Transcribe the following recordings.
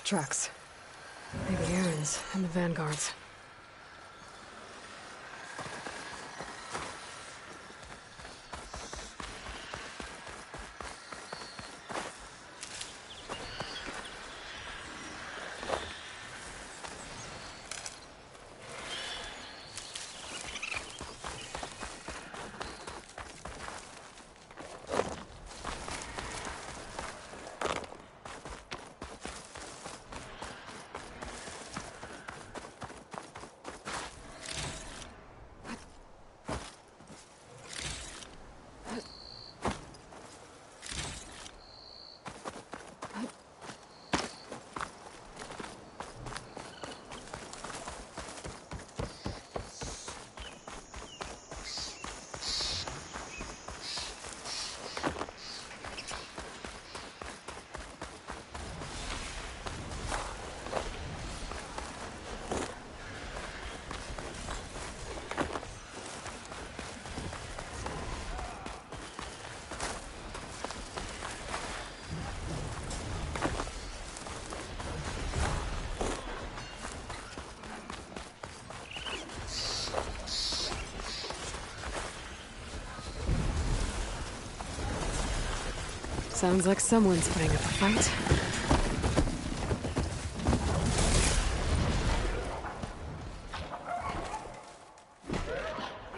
tracks. Maybe Aaron's and the Vanguard's. Sounds like someone's putting up a fight.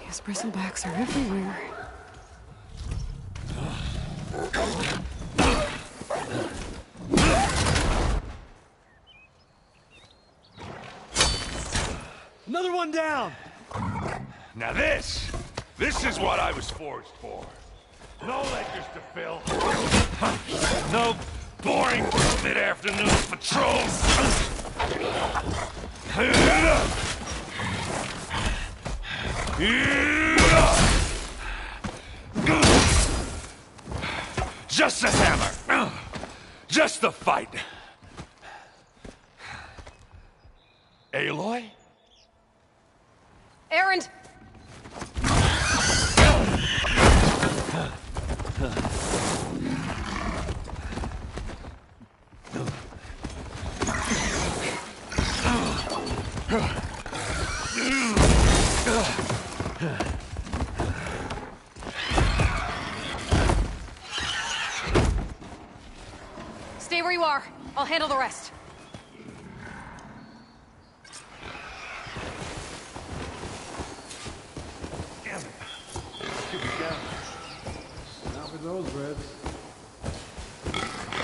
These bristlebacks are everywhere. Another one down! Now this is what I was forged for. No ledgers to fill. No boring mid-afternoon patrols. Just a hammer. Just the fight. Aloy? Aaron! Stay where you are. I'll handle the rest. Damn it. Keep it down. Not with those reds.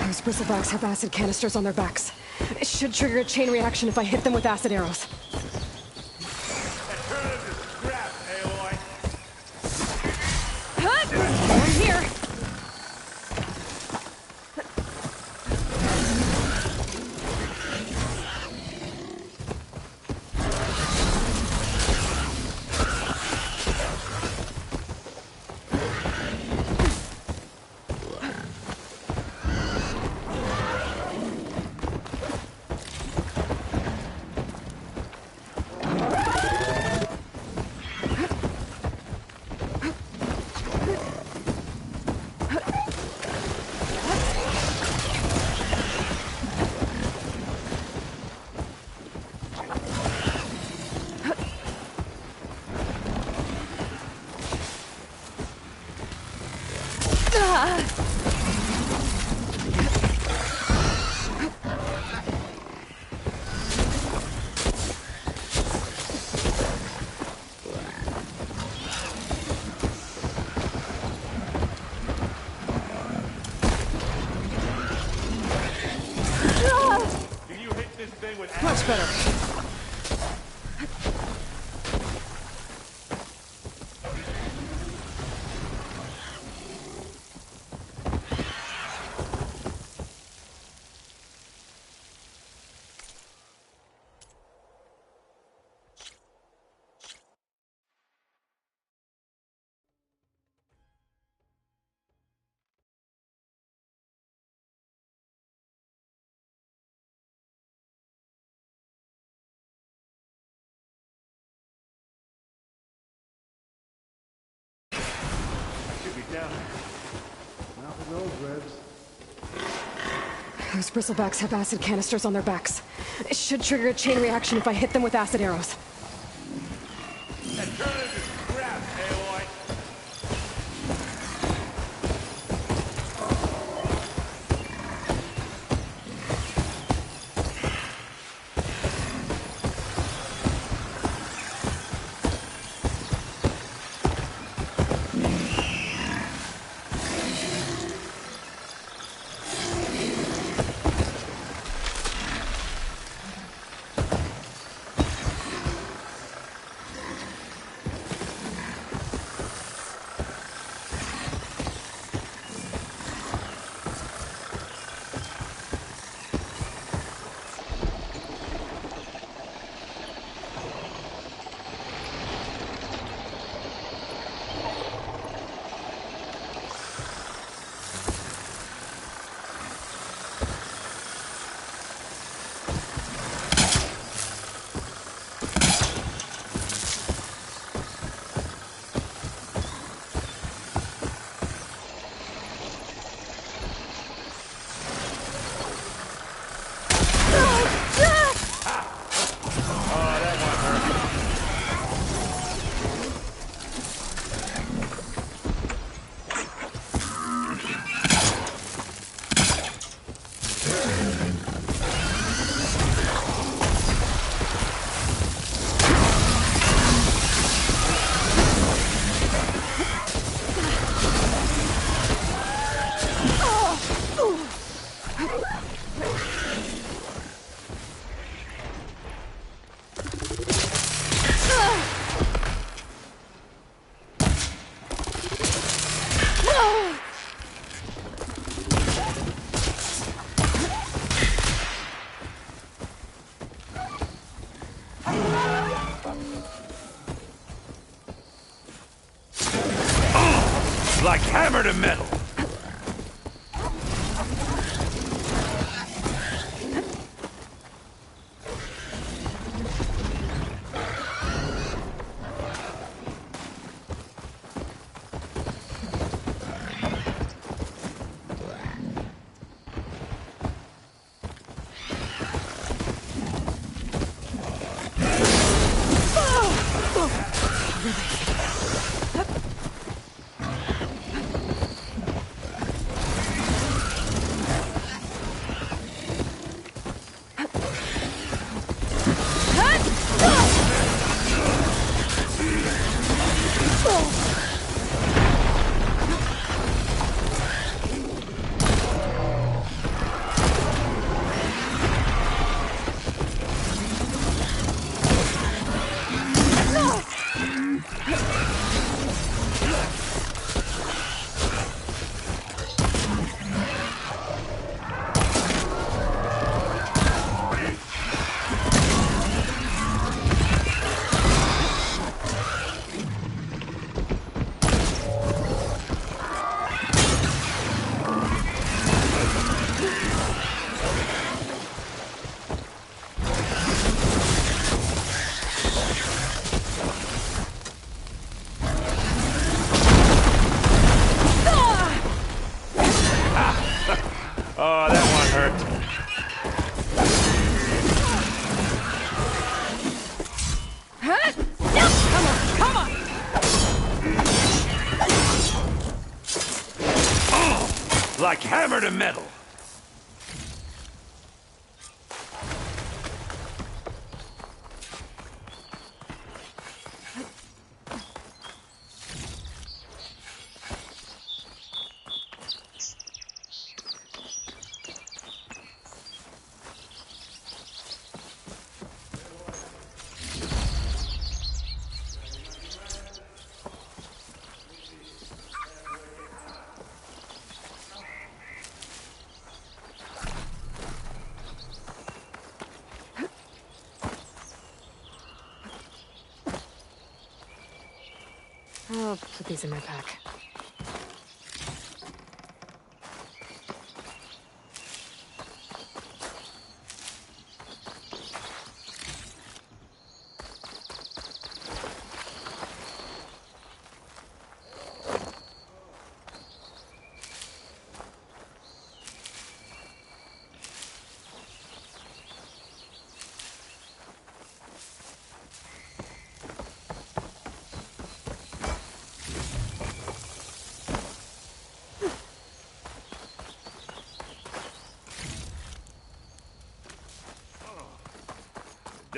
Those bristlebacks have acid canisters on their backs. It should trigger a chain reaction if I hit them with acid arrows. Alternative is scrap, Aloy. I'm here. Much better. Those bristlebacks have acid canisters on their backs. It should trigger a chain reaction if I hit them with acid arrows. That turn into scrap, Aloy. Like hammer to metal. Oh, that one hurt. Huh? No! Come on! Oh, like hammer to metal. I'll put these in my pack.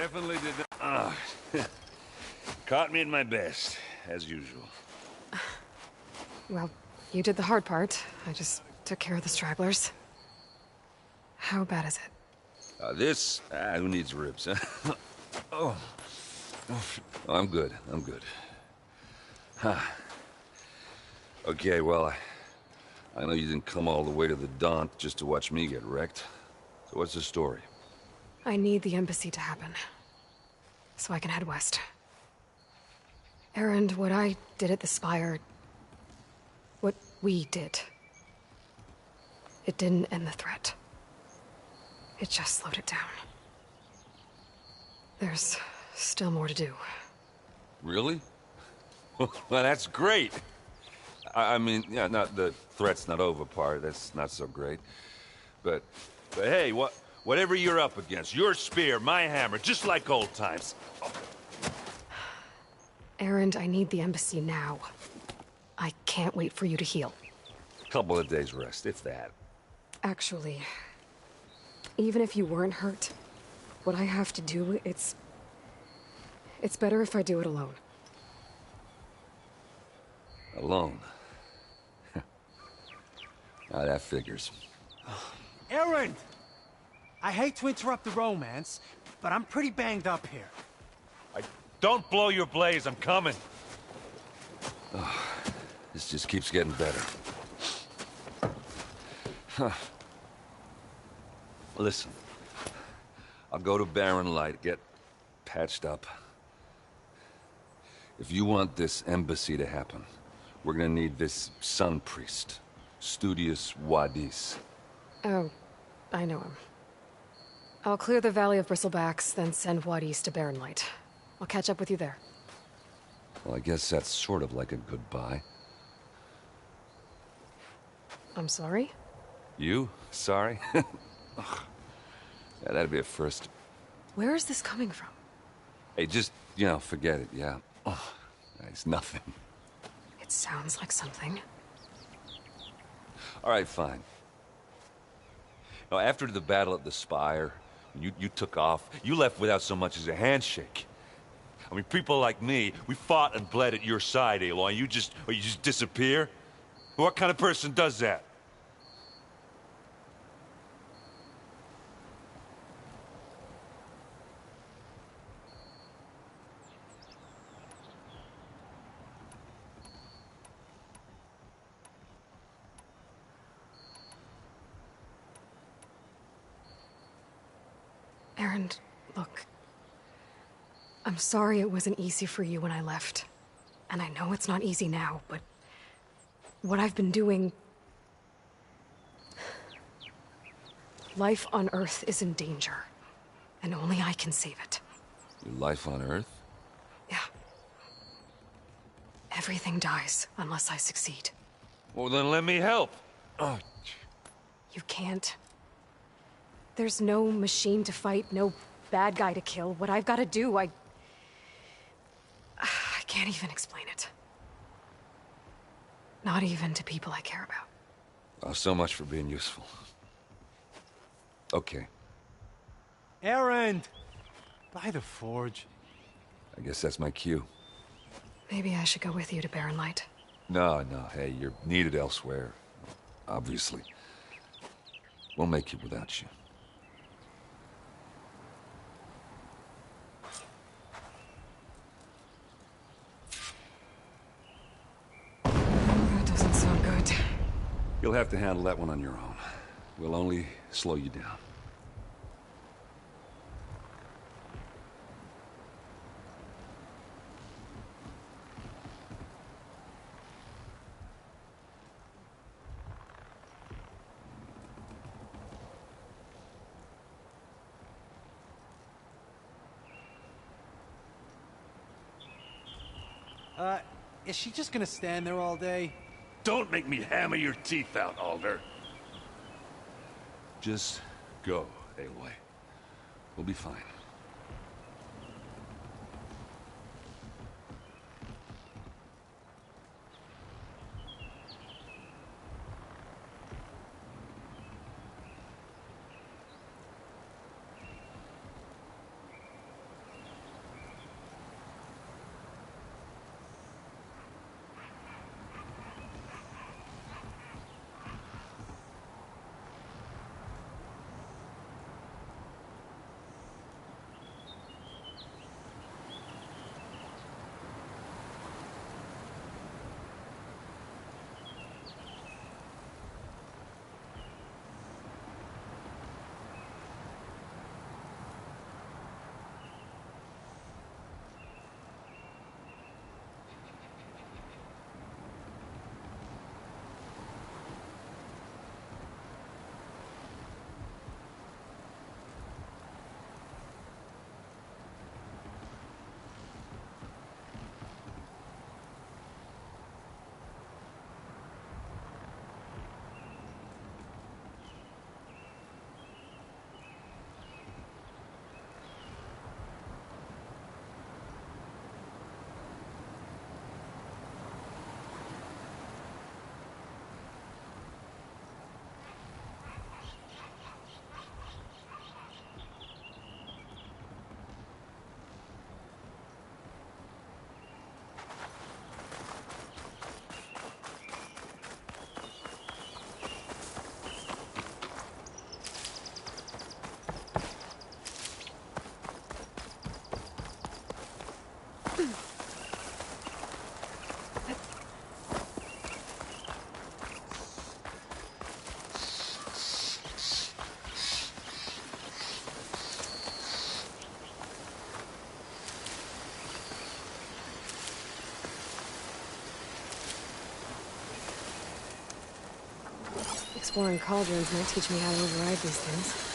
Definitely did not. Caught me at my best, as usual. Well, you did the hard part. I just took care of the stragglers. How bad is it? Who needs ribs, huh? Oh. I'm good. I'm good. Huh. Okay, well, I know you didn't come all the way to the Daunt just to watch me get wrecked. So what's the story? I need the embassy to happen, so I can head west. Erend, what I did at the Spire... what we did... it didn't end the threat. It just slowed it down. There's still more to do. Really? Well, that's great. I mean, yeah, not the threat's not over part. That's not so great. But hey, whatever you're up against, your spear, my hammer, just like old times. Erend, I need the embassy now. I can't wait for you to heal. Couple of days rest, if that. Actually, even if you weren't hurt, what I have to do, it's better if I do it alone. Alone? Now that figures. Erend! I hate to interrupt the romance, but I'm pretty banged up here. Don't blow your blaze, I'm coming. Oh, this just keeps getting better. Huh. Listen, I'll go to Barren Light, get patched up. If you want this embassy to happen, we're gonna need this sun priest, Studius Wadis. Oh, I know him. I'll clear the Valley of Bristlebacks, then send Wadis to Barren Light. I'll catch up with you there. Well, I guess that's sort of like a goodbye. I'm sorry? You? Sorry? Ugh. Yeah, that'd be a first. Where is this coming from? Hey, just, forget it, yeah. Oh, it's nothing. It sounds like something. All right, fine. Now, after the battle at the Spire, you took off, you left without so much as a handshake. I mean, people like me, we fought and bled at your side, Aloy, you just disappear? What kind of person does that? Erend, look. I'm sorry it wasn't easy for you when I left. And I know it's not easy now, but... what I've been doing... life on Earth is in danger. And only I can save it. Your life on Earth? Yeah. Everything dies unless I succeed. Well, then let me help. Oh. You can't. There's no machine to fight, no bad guy to kill. What I've got to do, I can't even explain it. Not even to people I care about. Oh, so much for being useful. Okay. Erend! By the forge. I guess that's my cue. Maybe I should go with you to Barren Light. No, hey, you're needed elsewhere. Obviously. We'll make it without you. That doesn't sound good. You'll have to handle that one on your own. We'll only slow you down. Is she just gonna stand there all day? Don't make me hammer your teeth out, Alder. Just go, Aloy. We'll be fine. exploring cauldrons might teach me how to override these things.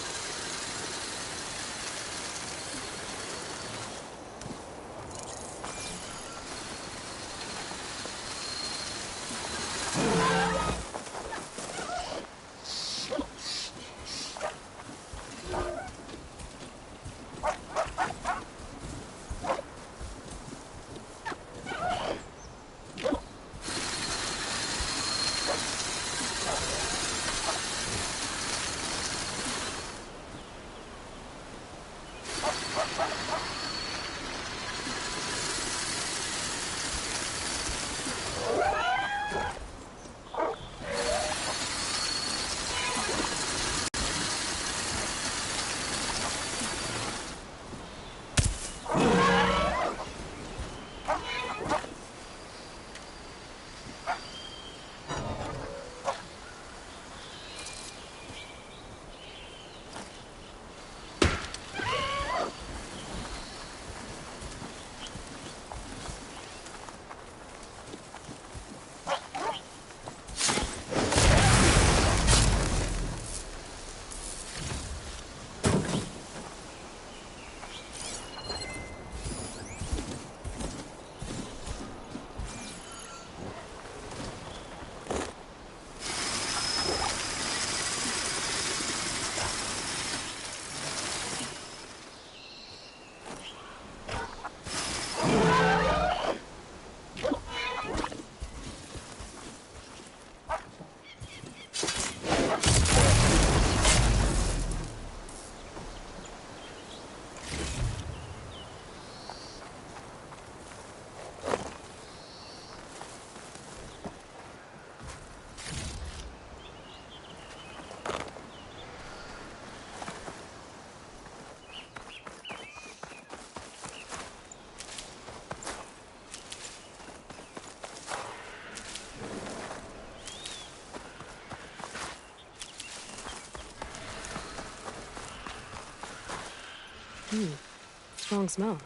Strong smell.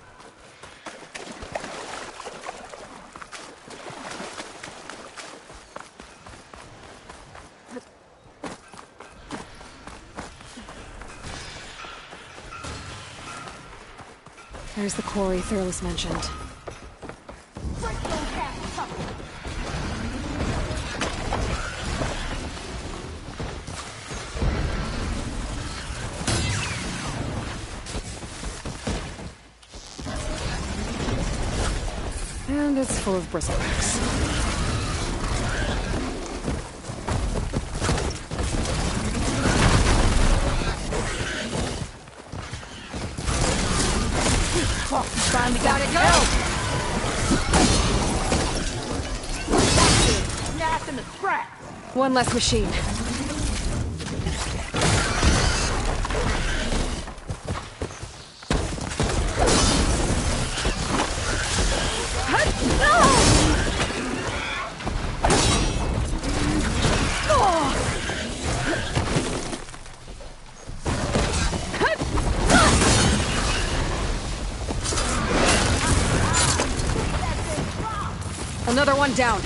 There's the quarry Thurles mentioned. And it's full of bristlebacks. Finally got it, go! Gas in the scrap! One less machine. Another one down.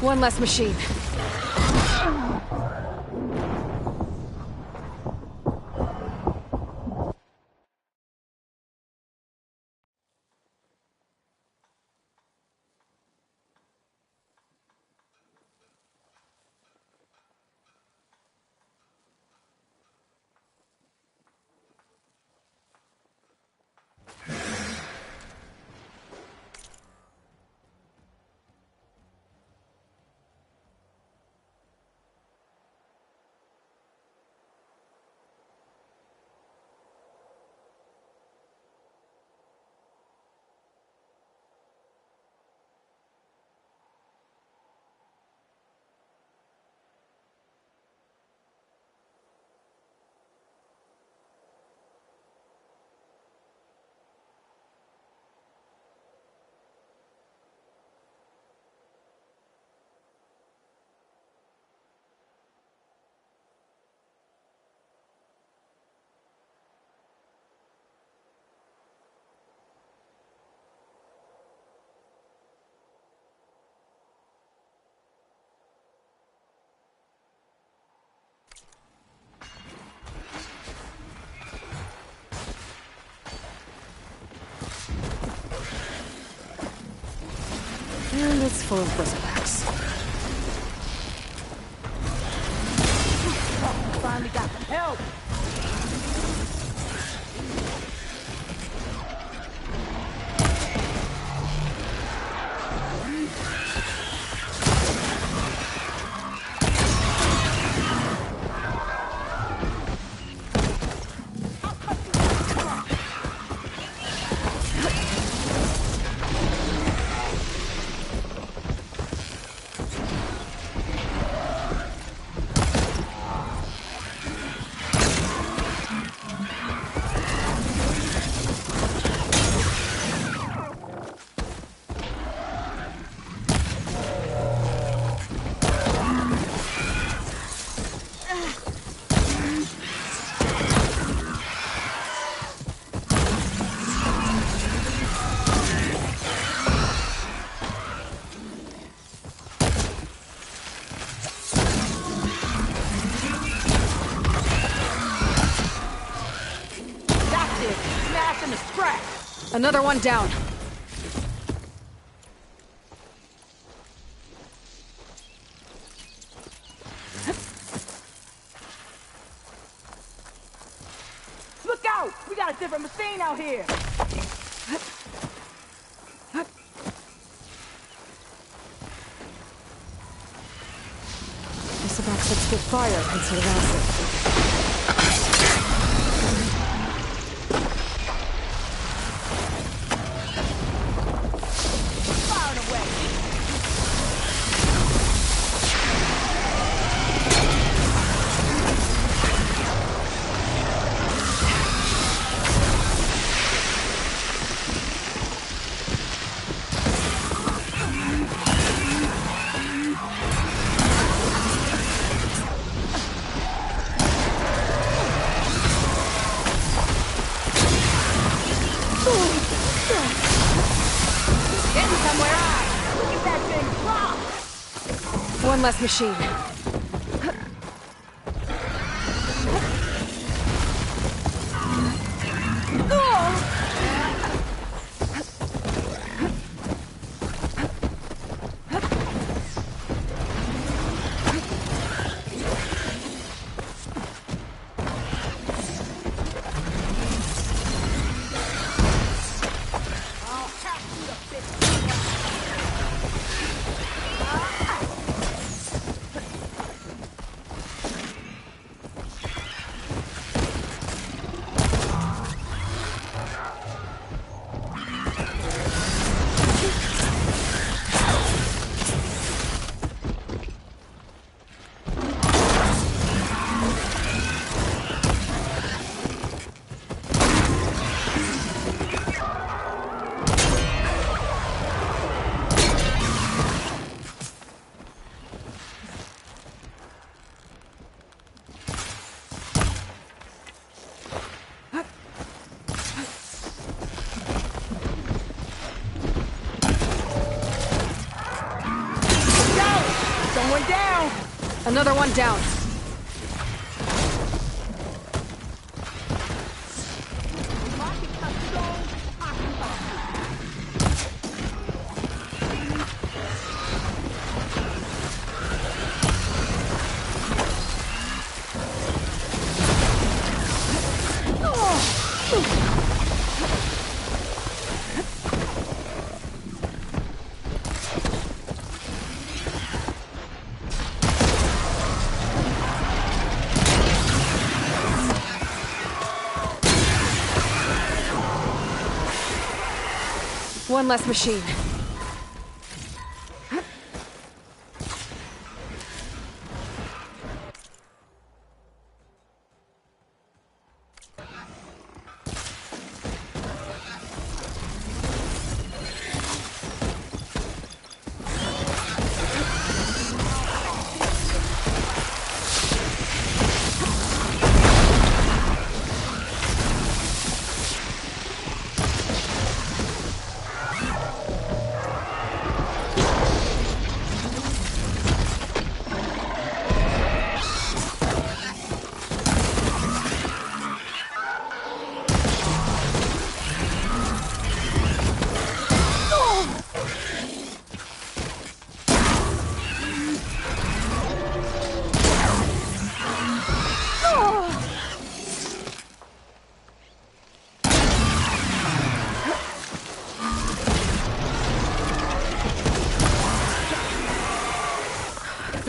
One less machine. it's full of bristlecats. Finally got some help. Another one down. Look out! We got a different machine out here. This about sets good fire instead of acid. One less machine. Another one down. One less machine.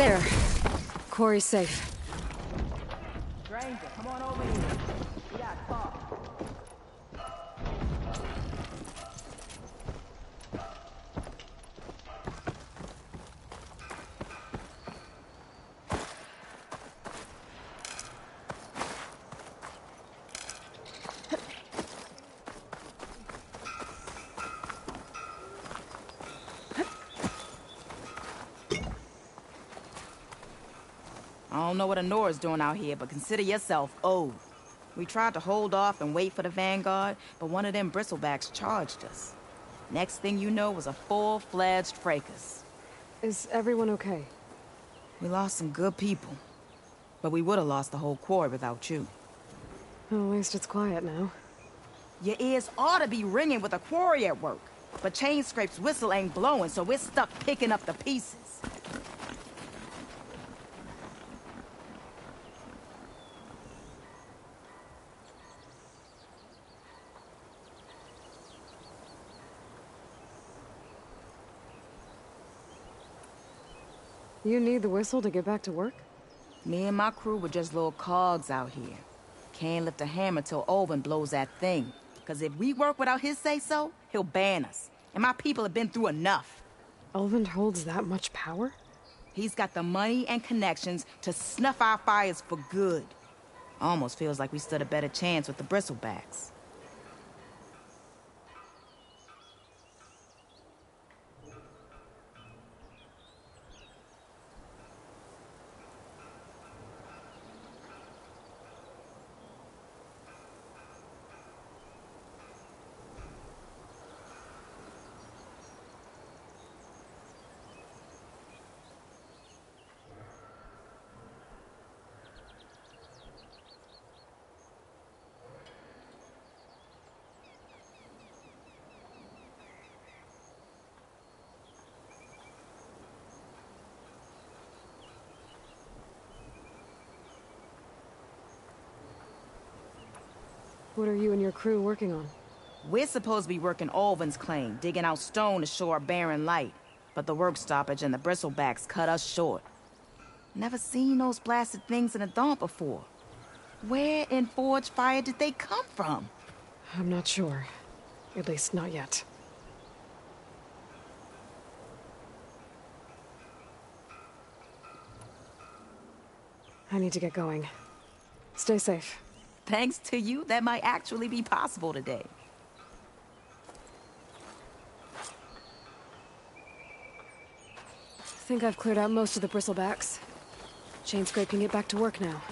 There. Quarry's safe. Stranger, come on over here. We gotta talk. I don't know what Honora's doing out here, but consider yourself owed. We tried to hold off and wait for the Vanguard, but one of them bristlebacks charged us. Next thing you know was a full-fledged fracas. Is everyone okay? We lost some good people, but we would have lost the whole quarry without you. At least it's quiet now. Your ears ought to be ringing with a quarry at work, but Chain Scrape's whistle ain't blowing, so we're stuck picking up the pieces. You need the whistle to get back to work? Me and my crew were just little cogs out here. Can't lift a hammer till Olvin blows that thing. Cause if we work without his say-so, he'll ban us. And my people have been through enough. Olvin holds that much power? He's got the money and connections to snuff our fires for good. Almost feels like we stood a better chance with the bristlebacks. What are you and your crew working on? We're supposed to be working Olvin's claim, digging out stone to show our barren light. But the work stoppage and the bristlebacks cut us short. Never seen those blasted things in a dump before. Where in Forge Fire did they come from? I'm not sure. At least not yet. I need to get going. Stay safe. Thanks to you, that might actually be possible today. I think I've cleared out most of the bristlebacks. Chain Scrape can get back to work now.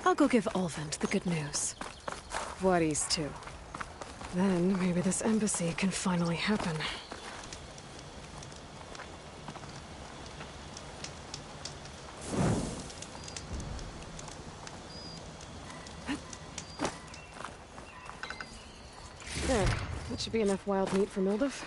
I'll go give Olvin the good news. Voorhees too. Then maybe this embassy can finally happen. There. That should be enough wild meat for Mildif.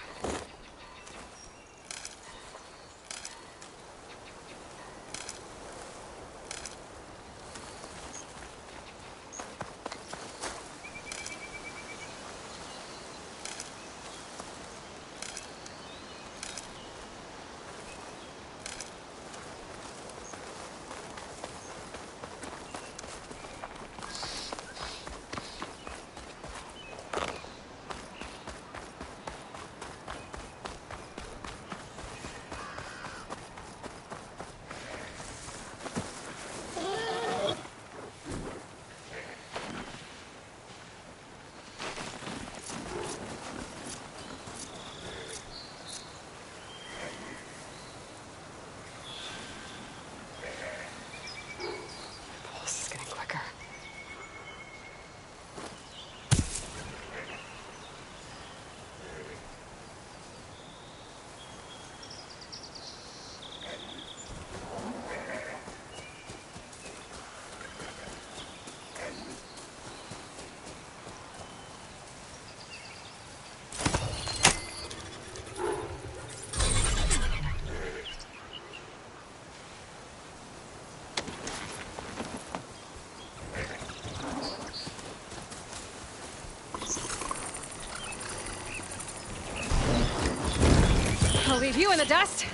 I'll leave you in the dust.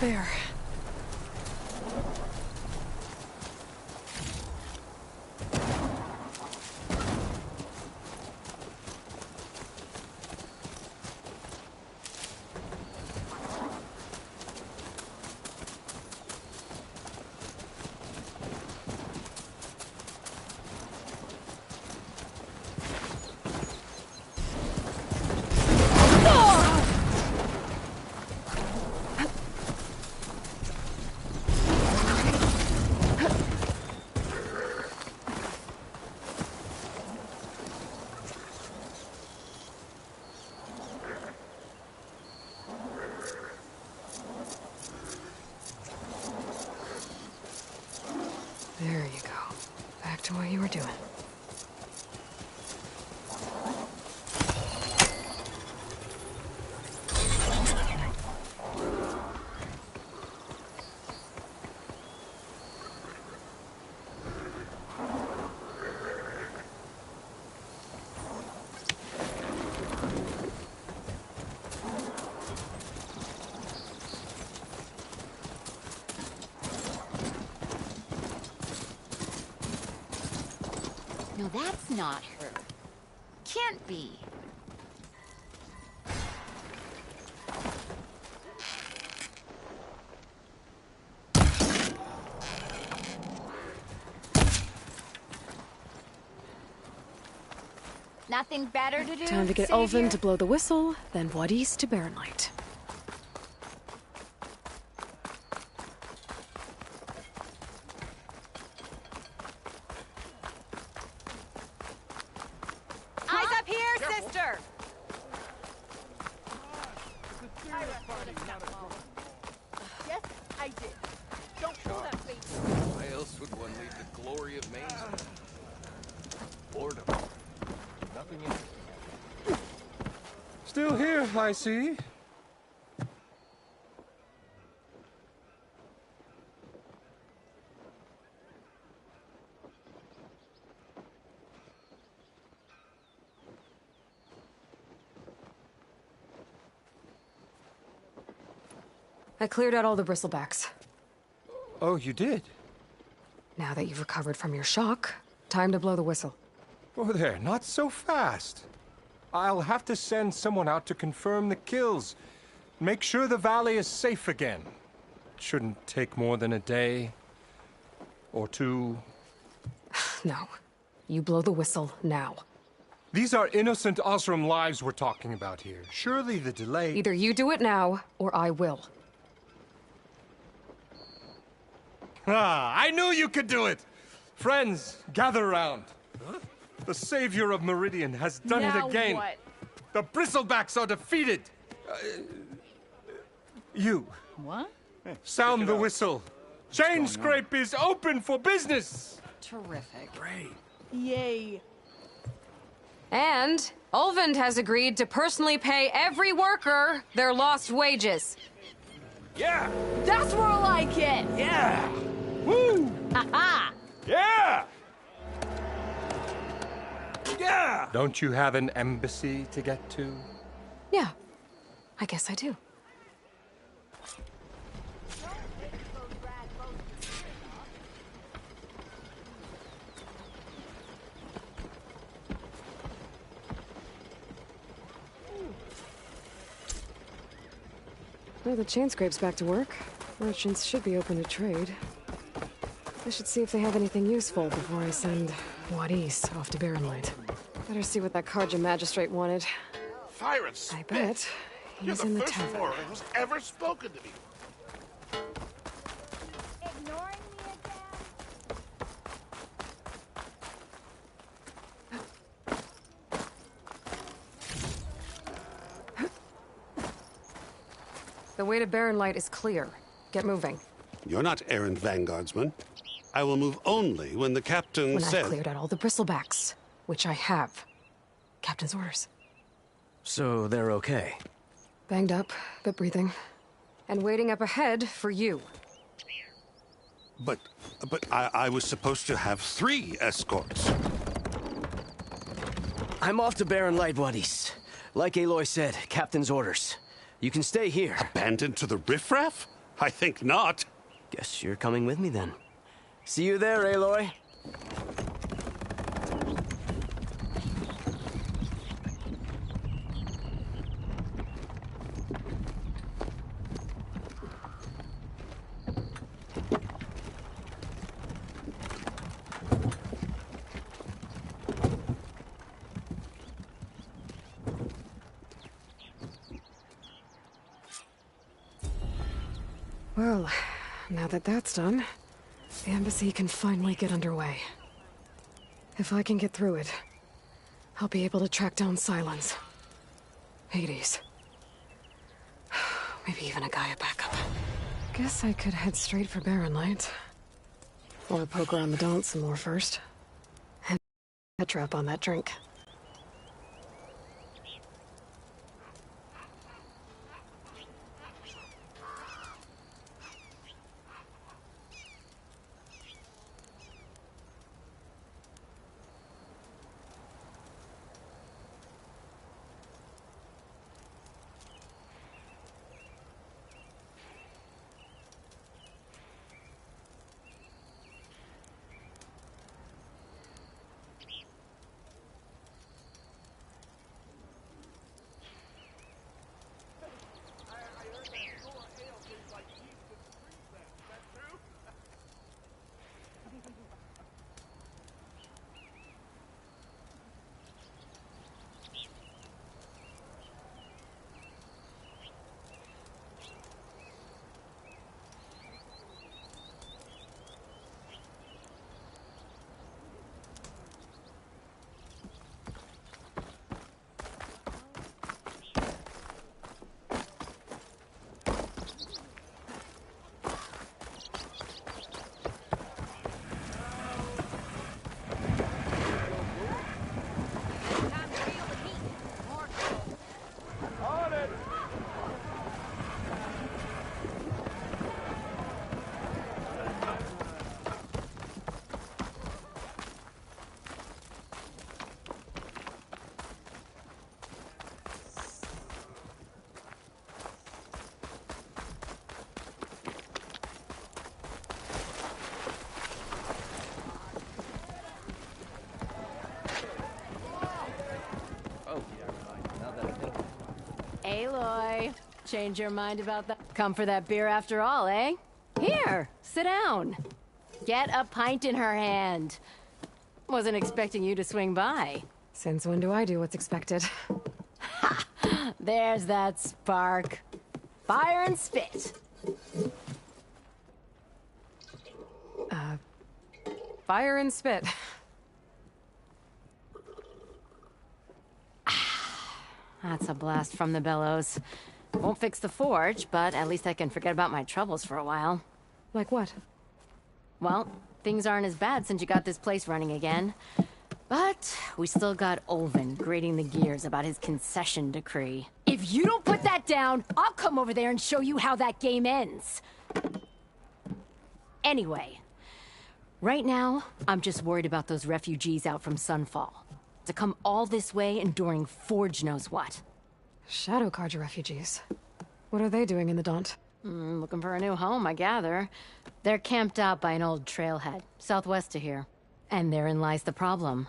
There. There you go. Back to what you were doing. No, that's not her. Can't be. Nothing better to do? Time to get Ulvin to blow the whistle, then what east to Barren Light. Still here, I see. I cleared out all the bristlebacks. Oh, you did? Now that you've recovered from your shock, time to blow the whistle. Oh, there, not so fast. I'll have to send someone out to confirm the kills. Make sure the valley is safe again. Shouldn't take more than a day. Or two. No. You blow the whistle now. These are innocent Osram lives we're talking about here. Surely the delay... Either you do it now, or I will. Ah, I knew you could do it! Friends, gather around. Huh? The savior of Meridian has done it again. What? The bristlebacks are defeated. You. What? Sound the whistle. Chain Scrape is open for business. Terrific. Great. Yay. And Ulvin has agreed to personally pay every worker their lost wages. Yeah! That's more like it. Yeah! Woo! Ha-ha. Yeah! Yeah! Don't you have an embassy to get to? Yeah, I guess I do. Well, the chain scrape's back to work. Merchants should be open to trade. I should see if they have anything useful before I send Wadis off to Barren Light. Better see what that Karja magistrate wanted. Fire and spit. I bet You're he's the in the first tavern. foreigner who's ever spoken to me. Ignoring me again? The way to Barren Light is clear. Get moving. You're not errant vanguardsman. I will move only when the captain When says... I've cleared out all the bristlebacks, which I have. Captain's orders. So they're okay? Banged up, but breathing. And waiting up ahead for you. But I was supposed to have 3 escorts. I'm off to Barren Light, Wadis. Like Aloy said, captain's orders. You can stay here. Abandoned to the riffraff? I think not. Guess you're coming with me then. See you there, Aloy. Well, now that that's done, the embassy can finally get underway. If I can get through it, I'll be able to track down Silence, Hades, maybe even a Gaia backup. Guess I could head straight for Barren Light. Or poke around the Daunt some more first. And a trap on that drink. Aloy, change your mind about that? Come for that beer after all, eh? Here, sit down. Get a pint in her hand. Wasn't expecting you to swing by. Since when do I do what's expected? Ha! There's that spark. Fire and spit. Fire and spit. That's a blast from the bellows. Won't fix the forge, but at least I can forget about my troubles for a while. Like what? Well, things aren't as bad since you got this place running again. But we still got Olvin grating the gears about his concession decree. If you don't put that down, I'll come over there and show you how that game ends. Anyway, right now, I'm just worried about those refugees out from Sunfall. To come all this way enduring Forge knows what. Shadow Carja refugees. What are they doing in the Daunt? Looking for a new home, I gather. They're camped out by an old trailhead, southwest of here. And therein lies the problem.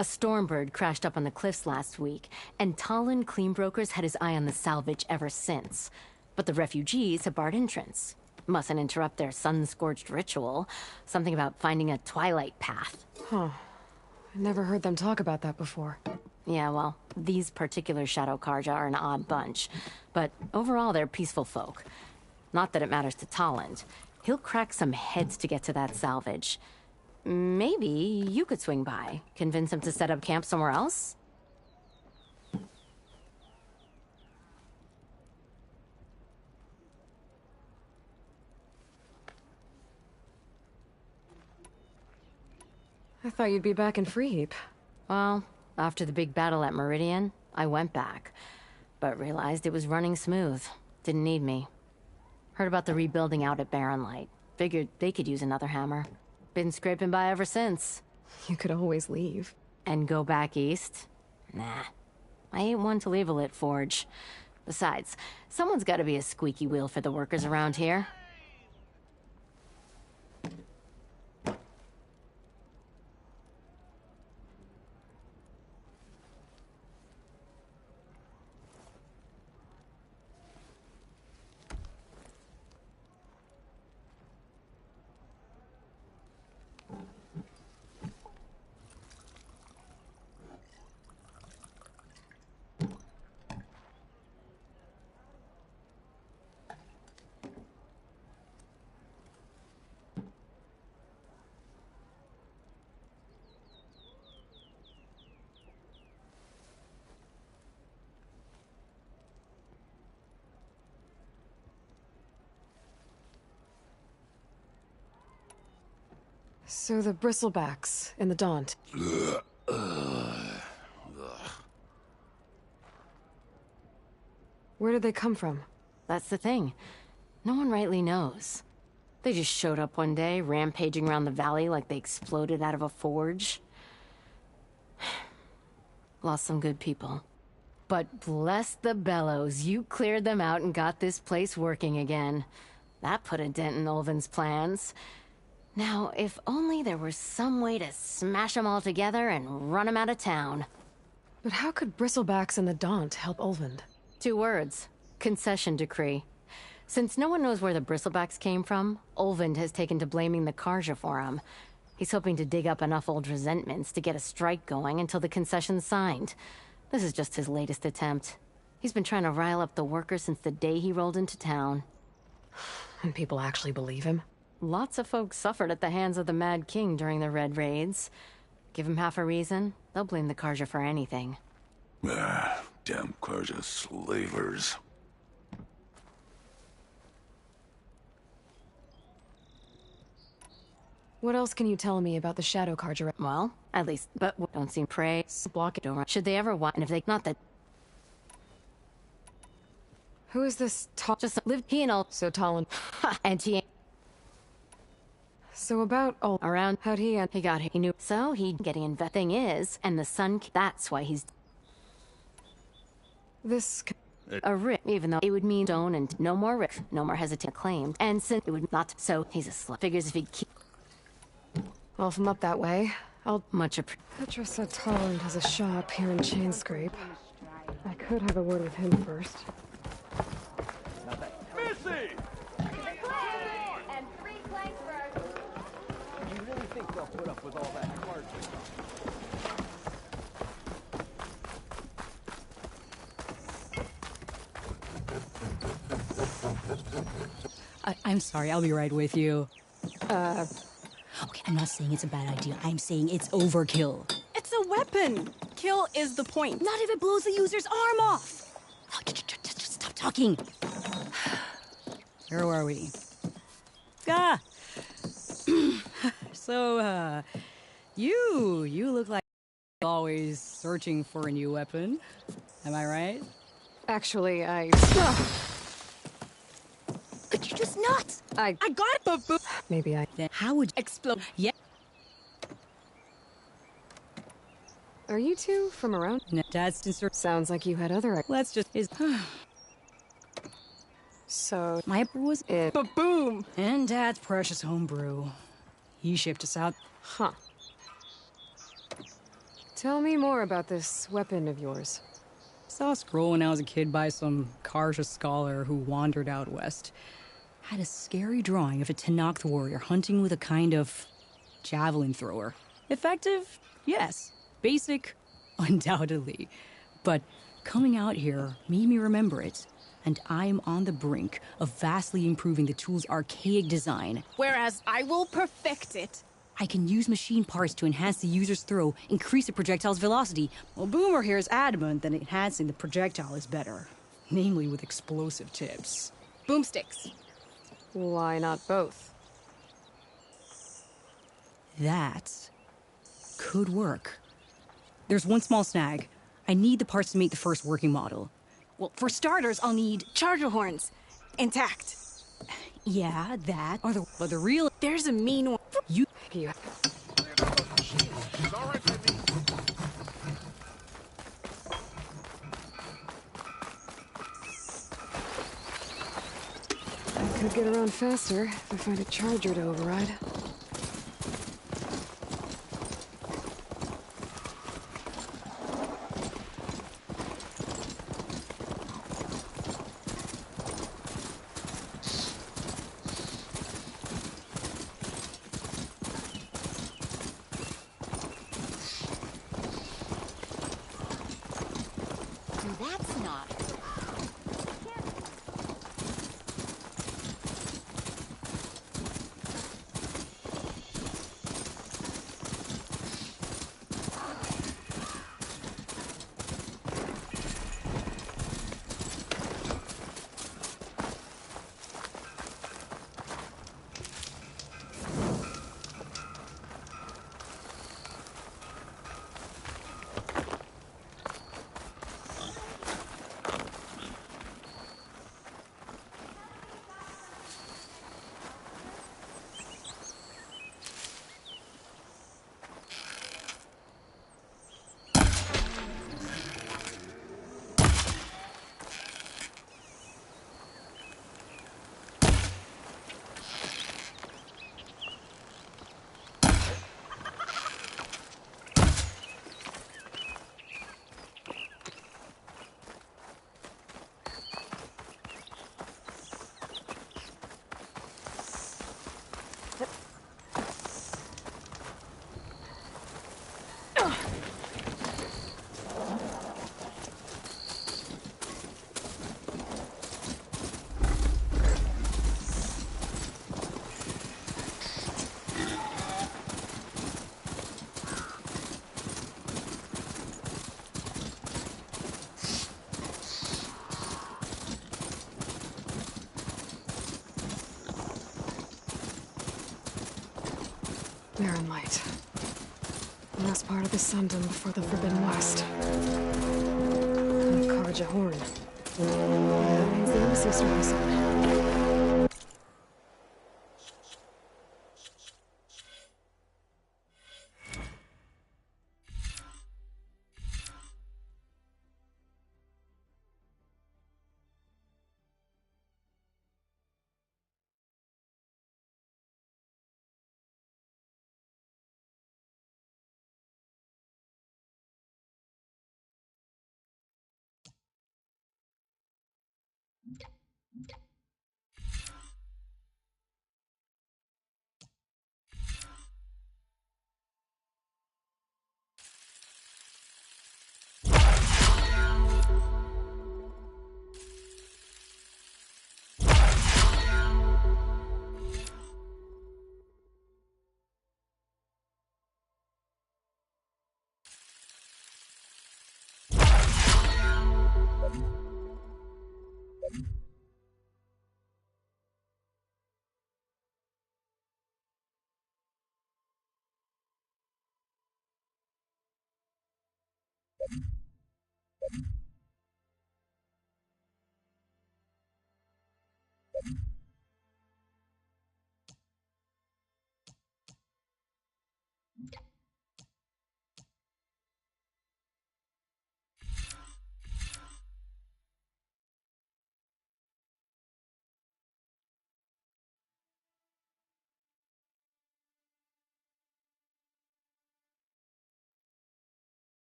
A stormbird crashed up on the cliffs last week, and Talon Cleanbrokers had his eye on the salvage ever since. But the refugees have barred entrance. Mustn't interrupt their sun-scorched ritual. Something about finding a twilight path. Huh. I never heard them talk about that before. Yeah, well, these particular Shadow Carja are an odd bunch. But overall, they're peaceful folk. Not that it matters to Talon. He'll crack some heads to get to that salvage. Maybe you could swing by, convince him to set up camp somewhere else? I thought you'd be back in Freeheap. Well, after the big battle at Meridian, I went back. But realized it was running smooth. Didn't need me. Heard about the rebuilding out at Barren Light. Figured they could use another hammer. Been scraping by ever since. You could always leave. And go back east? Nah. I ain't one to leave a lit forge. Besides, someone's got to be a squeaky wheel for the workers around here. So the bristlebacks in the Daunt. Where did they come from? That's the thing. No one rightly knows. They just showed up one day, rampaging around the valley like they exploded out of a forge. Lost some good people. But bless the bellows, you cleared them out and got this place working again. That put a dent in Ulvin's plans. Now, if only there were some way to smash them all together and run them out of town. But how could bristlebacks and the Daunt help Ulvund? 2 words. Concession decree. Since no one knows where the bristlebacks came from, Ulvund has taken to blaming the Karja for them. He's hoping to dig up enough old resentments to get a strike going until the concession's signed. This is just his latest attempt. He's been trying to rile up the workers since the day he rolled into town. And people actually believe him? Lots of folks suffered at the hands of the Mad King during the Red Raids. Give him half a reason, they'll blame the Karja for anything. Damn Karja slavers. What else can you tell me about the Shadow Karja? Well, at least, but don't seem prey, block it over. Should they ever want, and if they, not that. Who is this tall? Just live, he and all. So tall and... And he ain't. So about all Around, how'd he end? He got it. He knew. So he getting in. The thing is, and the sun, that's why he's. This... A rip, even though it would mean stone and no more rip, no more hesitant claimed. And since it would not, so he's a slut. Figures if he'd keep. Well, if I'm up that way, I'll... Much Petra said Tolland has a shop here in Chainscrape. I could have a word with him first. Missy! And 3 planks for... You really think they'll put up with all that card? I'm sorry, I'll be right with you. Okay, I'm not saying it's a bad idea. I'm saying it's overkill. It's a weapon! Kill is the point. Not if it blows the user's arm off! Oh, just stop talking. Where are we? Ah! So, you look like you're always searching for a new weapon. Am I right? Actually, I... Could you just not? I got it, but Maybe I... then how would you explode? Yeah. Are you two from around? No, Dad's concerned. Sounds like you had other... Let's just is. So... My was it... Ba-boom! And Dad's precious homebrew. He shipped us out. Huh. Tell me more about this weapon of yours. Saw a scroll when I was a kid by some Karja scholar who wandered out west. Had a scary drawing of a Tenakth warrior hunting with a kind of javelin thrower. Effective? Yes. Basic? Undoubtedly. But coming out here made me remember it. And I'm on the brink of vastly improving the tool's archaic design. Whereas I will perfect it. I can use machine parts to enhance the user's throw, increase the projectile's velocity. Well, Boomer here is adamant that enhancing the projectile is better. Namely with explosive tips. Boomsticks. Why not both? That could work. There's one small snag. I need the parts to make the first working model. Well, for starters, I'll need charger horns. Intact. Yeah, that. But the real... There's a mean one. You... Could get around faster if I find a charger to override. That's not. Barren light. Last part of the Sundom before the Forbidden West. Karja Horn. That means the embassy storm is on.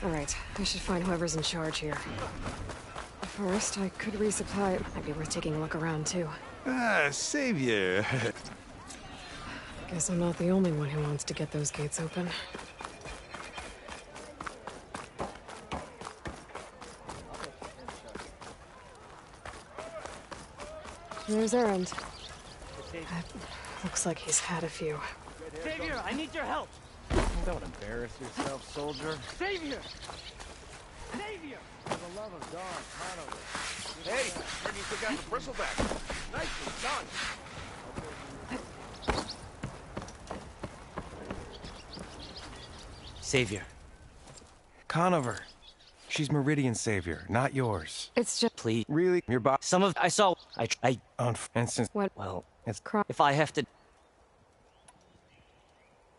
Alright, I should find whoever's in charge here. First, I could resupply. Might be worth taking a look around, too. Ah, Savior. Guess I'm not the only one who wants to get those gates open. There's Errand. Looks like he's had a few. Savior, I need your help. Don't embarrass yourself, soldier. Savior! Savior! For the love of God, Conover. Hey, heard you took out the bristleback. Nicely done. Savior. Conover. She's Meridian's savior, not yours. It's just... Please. Really? Your boss? Some of... I saw... I... On instance... What? Well... It's... If I have to...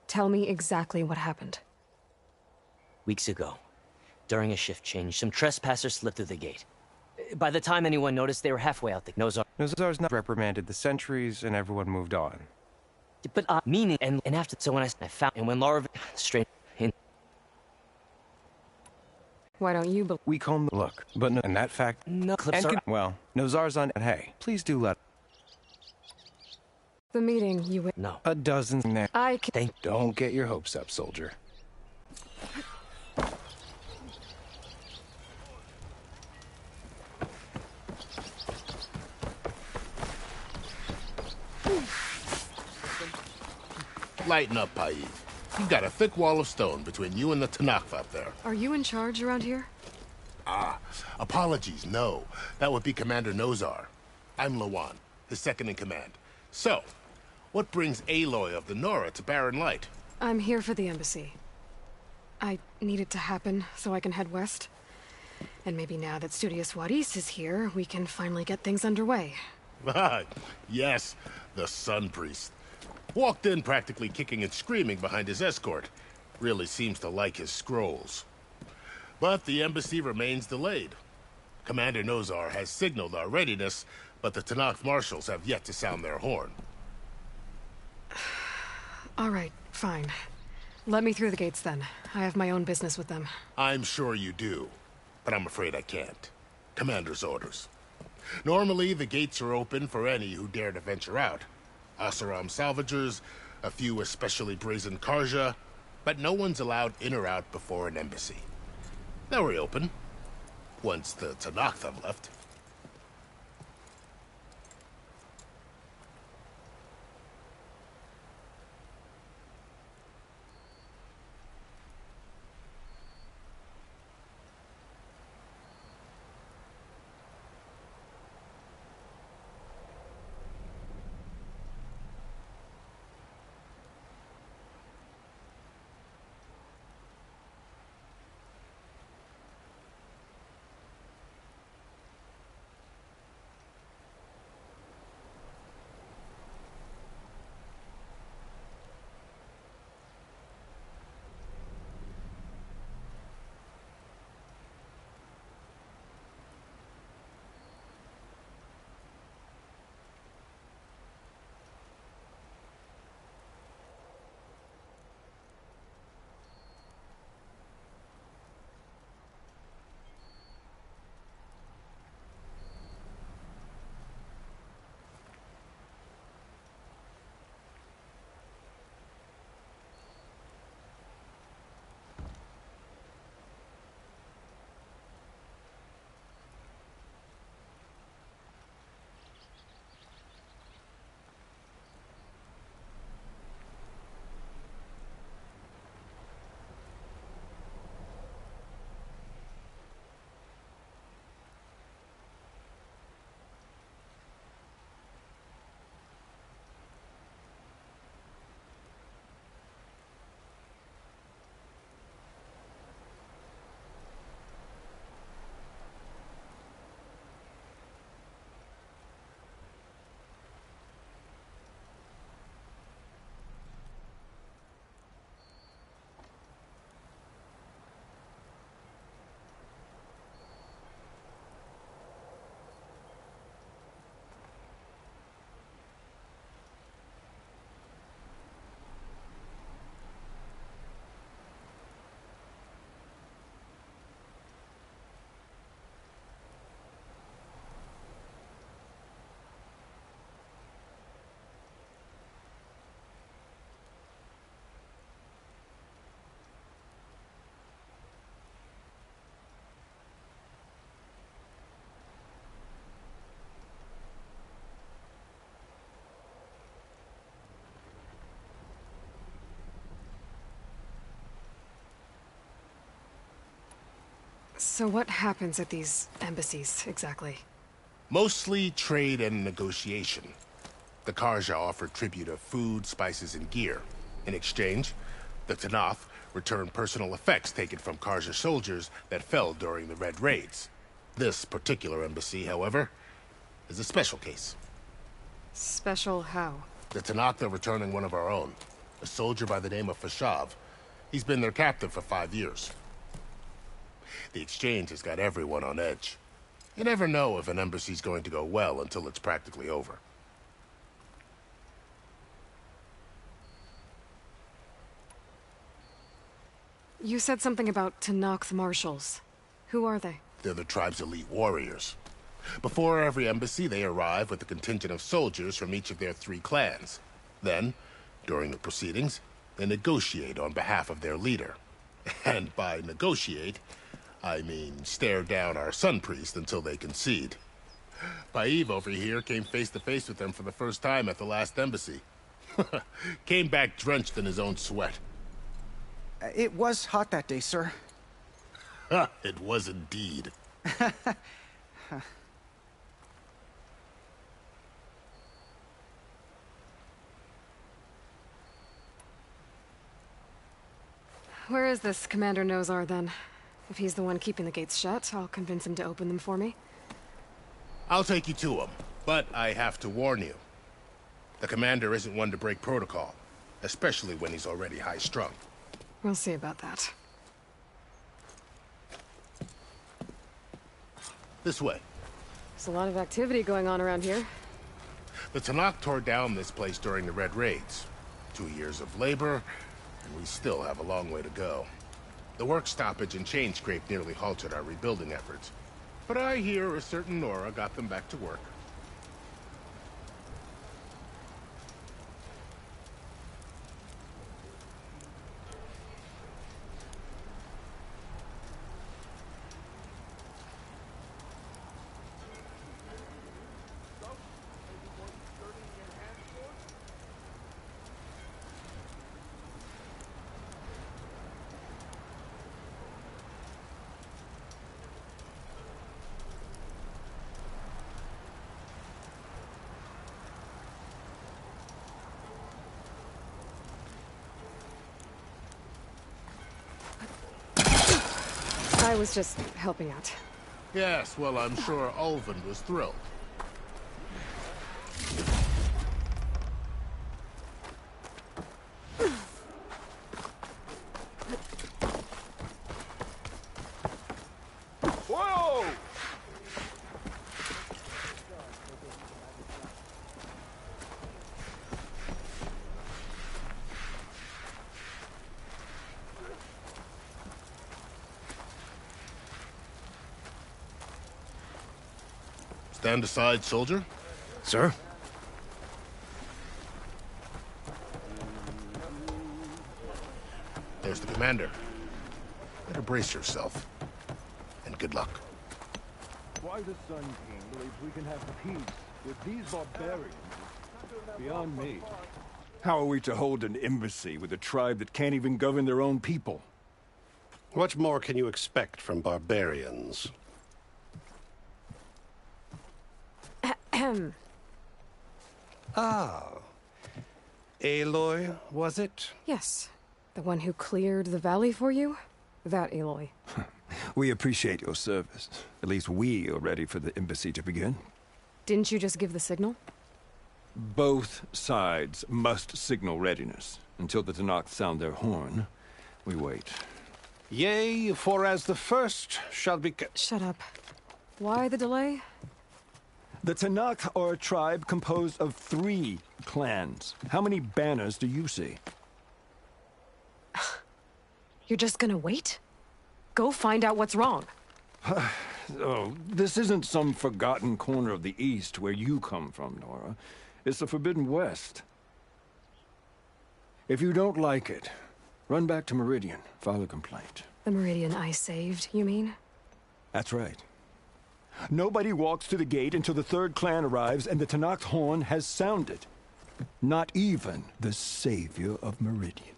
Tell me exactly what happened. Weeks ago, during a shift change, some trespassers slipped through the gate. By the time anyone noticed, they were halfway out the... Nozar's not reprimanded the sentries, and everyone moved on. But, meaning... And after... So when I found... And when Laura... Straight... In... Why don't you believe... We combed the look, but no... And that fact... No, clips are... Well, Nozar's on... And hey, please do let... The meeting you... No. A dozen there. I can... Don't get your hopes up, soldier. Lighten up, Paid. You've got a thick wall of stone between you and the Tanakh up there. Are you in charge around here? Ah, apologies, no. That would be Commander Nozar. I'm Lawan, his second in command. So, what brings Aloy of the Nora to Barren Light? I'm here for the embassy. I need it to happen so I can head west. And maybe now that Studious Wadis is here, we can finally get things underway. Ah, yes, the Sun Priest. Walked in practically kicking and screaming behind his escort. Really seems to like his scrolls. But the embassy remains delayed. Commander Nozar has signaled our readiness, but the Tanakh marshals have yet to sound their horn. All right, fine. Let me through the gates then. I have my own business with them. I'm sure you do, but I'm afraid I can't. Commander's orders. Normally, the gates are open for any who dare to venture out. Asaram salvagers, a few especially brazen Karja, but no one's allowed in or out before an embassy. They'll reopen, once the Tanakh have left. So what happens at these embassies, exactly? Mostly trade and negotiation. The Karja offer tribute of food, spices, and gear. In exchange, the Tanath return personal effects taken from Karja soldiers that fell during the Red Raids. This particular embassy, however, is a special case. Special how? The Tanakh are returning one of our own, a soldier by the name of Fashav. He's been their captive for 5 years. The exchange has got everyone on edge. You never know if an embassy's going to go well until it's practically over. You said something about Tanakh marshals. Who are they? They're the tribe's elite warriors. Before every embassy, they arrive with a contingent of soldiers from each of their 3 clans. Then, during the proceedings, they negotiate on behalf of their leader. And by negotiate, I mean stare down our sun priest until they concede. Paiv over here came face to face with them for the first time at the last embassy. Came back drenched in his own sweat. It was hot that day, sir. It was indeed. Where is this Commander Nozar, then? If he's the one keeping the gates shut, I'll convince him to open them for me. I'll take you to him, but I have to warn you. The commander isn't one to break protocol, especially when he's already high-strung. We'll see about that. This way. There's a lot of activity going on around here. The Tanakh tore down this place during the Red Raids. 2 years of labor, and we still have a long way to go. The work stoppage and chain scrape nearly halted our rebuilding efforts. But I hear a certain Nora got them back to work. I was just helping out. Yes, well, I'm sure Ulvin was thrilled. Whoa! Stand aside, soldier. Sir? There's the commander. Better brace yourself. And good luck. Why the Sun King believes we can have peace with these barbarians is beyond me. How are we to hold an embassy with a tribe that can't even govern their own people? What more can you expect from barbarians? Oh. Aloy, was it? Yes. The one who cleared the valley for you? That Aloy. We appreciate your service. At least we are ready for the embassy to begin. Didn't you just give the signal? Both sides must signal readiness. Until the Tanakh sound their horn, we wait. Yea, for as the first shall be... Shut up. Why the delay? The Tanakh are a tribe composed of 3 clans. How many banners do you see? You're just gonna wait? Go find out what's wrong. Oh, this isn't some forgotten corner of the East where you come from, Nora. It's the Forbidden West. If you don't like it, run back to Meridian, file a complaint. The Meridian I saved, you mean? That's right. Nobody walks to the gate until the 3rd clan arrives and the Tanakh horn has sounded. Not even the savior of Meridian.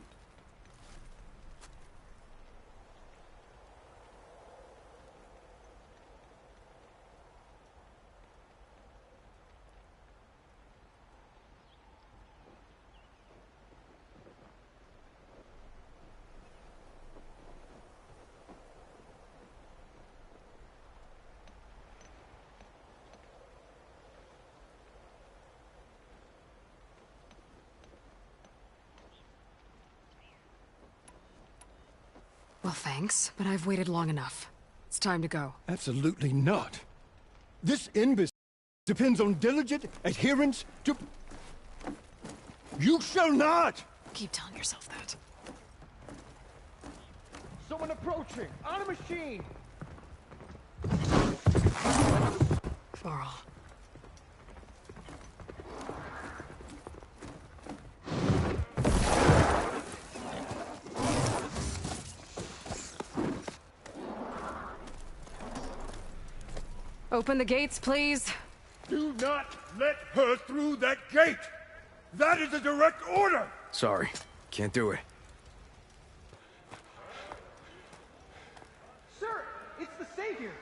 Well, thanks, but I've waited long enough. It's time to go. Absolutely not. This embassy depends on diligent adherence to... You shall not! Keep telling yourself that. Someone approaching! On a machine! Varl. Open the gates, please. Do not let her through that gate! That is a direct order! Sorry, can't do it. Sir, it's the Savior!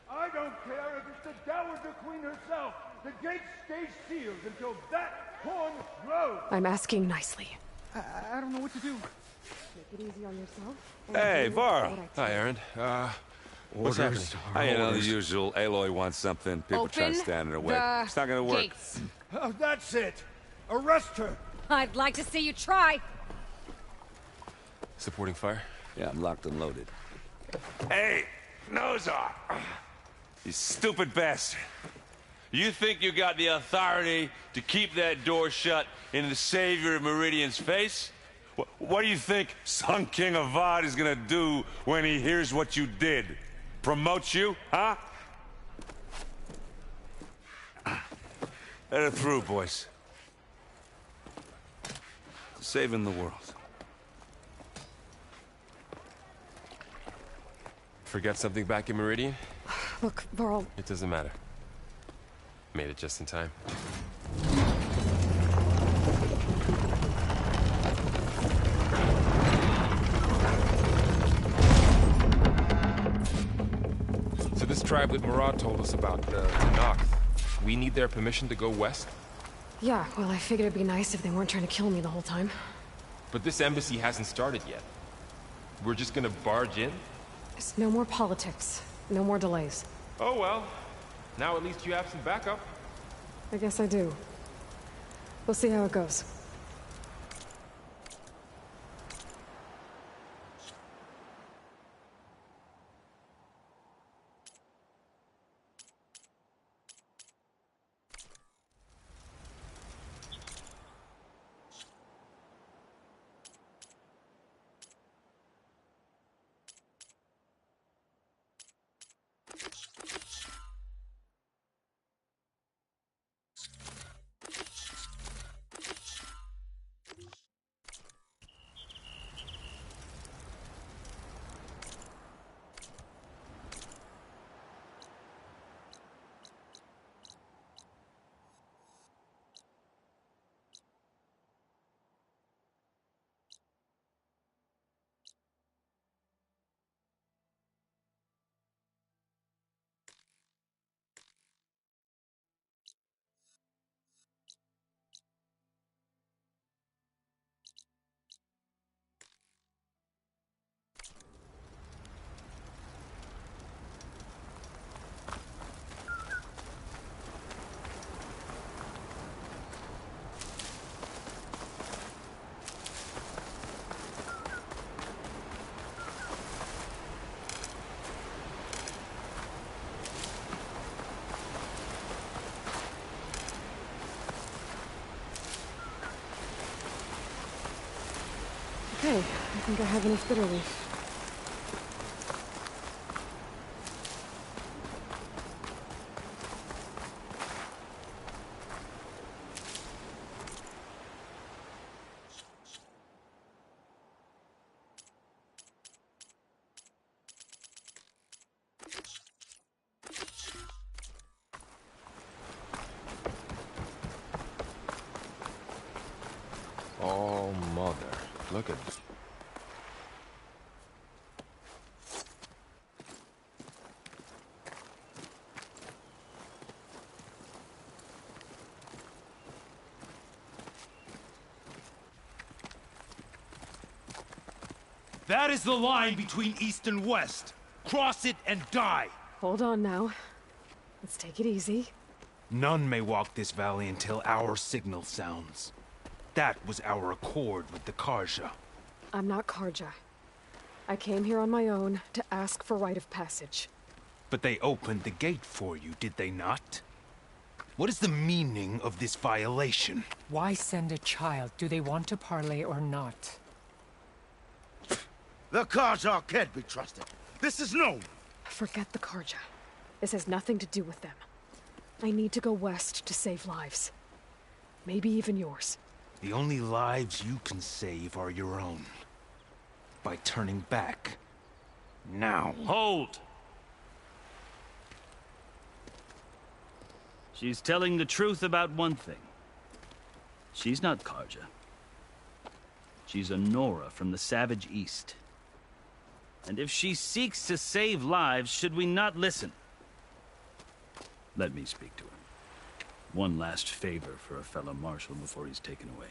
I don't care if it's the Dowager Queen herself. The gate stays sealed until that horn blows. I'm asking nicely. I don't know what to do. Take it easy on yourself. Hey, Varl. Hi, Aaron. What's happening? You know, the usual. Aloy wants something. People try to stand in her way. It's not gonna work. Gates. Oh, that's it. Arrest her. I'd like to see you try. Supporting fire? Yeah, I'm locked and loaded. Hey, nose off. You stupid bastard. You think you got the authority to keep that door shut in the Savior of Meridian's face? What do you think Sun King Avad is gonna do when he hears what you did? Promote you, huh? Let her through, boys. Saving the world. Forget something back in Meridian? Look, Varl. It doesn't matter. Made it just in time. So this tribe that Murad told us about, the Tanakh, we need their permission to go west? Yeah, well, I figured it'd be nice if they weren't trying to kill me the whole time. But this embassy hasn't started yet. We're just gonna barge in? There's no more politics. No more delays. Oh well. Now at least you have some backup. I guess I do. We'll see how it goes. Okay, I think I have enough bitter leaf. Oh, mother. Look at this. That is the line between East and West. Cross it and die. Hold on now. Let's take it easy. None may walk this valley until our signal sounds. That was our accord with the Karja. I'm not Karja. I came here on my own to ask for rite of passage. But they opened the gate for you, did they not? What is the meaning of this violation? Why send a child? Do they want to parley or not? The Karja can't be trusted. This is known. Forget the Karja. This has nothing to do with them. I need to go west to save lives. Maybe even yours. The only lives you can save are your own. By turning back. Now. Hold! She's telling the truth about one thing. She's not Karja. She's a Nora from the Savage East. And if she seeks to save lives, should we not listen? Let me speak to her. One last favor for a fellow marshal before he's taken away.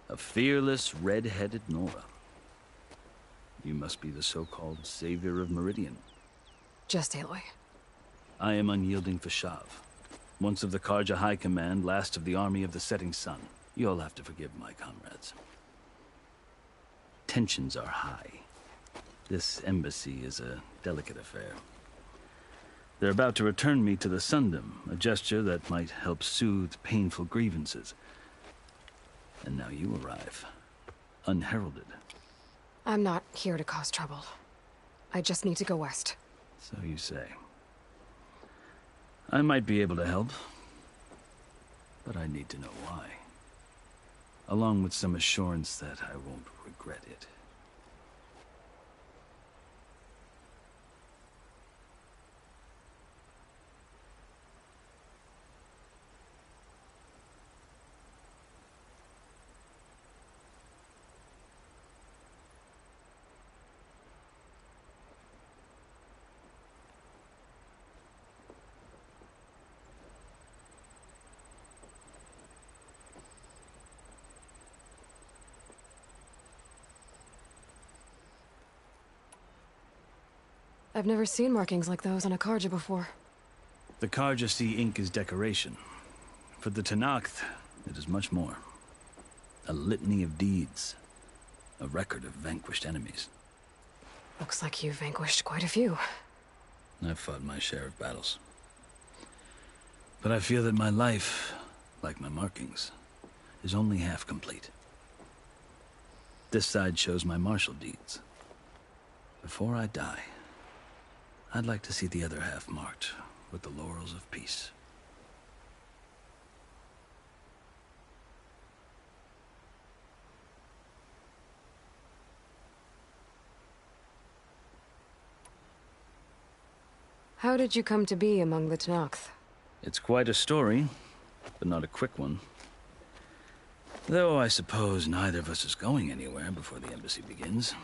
A fearless, red-headed Nora. You must be the so-called savior of Meridian. Just Aloy. I am unyielding Fashav. Once of the Karja High Command, last of the army of the setting sun. You'll have to forgive my comrades. Tensions are high. This embassy is a delicate affair. They're about to return me to the Sundom, a gesture that might help soothe painful grievances. And now you arrive, unheralded. I'm not here to cause trouble. I just need to go west. So you say. I might be able to help, but I need to know why. Along with some assurance that I won't regret it. I've never seen markings like those on a Karja before. The Karja see ink as decoration. For the Tenakth, it is much more. A litany of deeds. A record of vanquished enemies. Looks like you've vanquished quite a few. I've fought my share of battles. But I feel that my life, like my markings, is only half complete. This side shows my martial deeds. Before I die, I'd like to see the other half marked with the laurels of peace. How did you come to be among the Tenakth? It's quite a story, but not a quick one. Though I suppose neither of us is going anywhere before the embassy begins.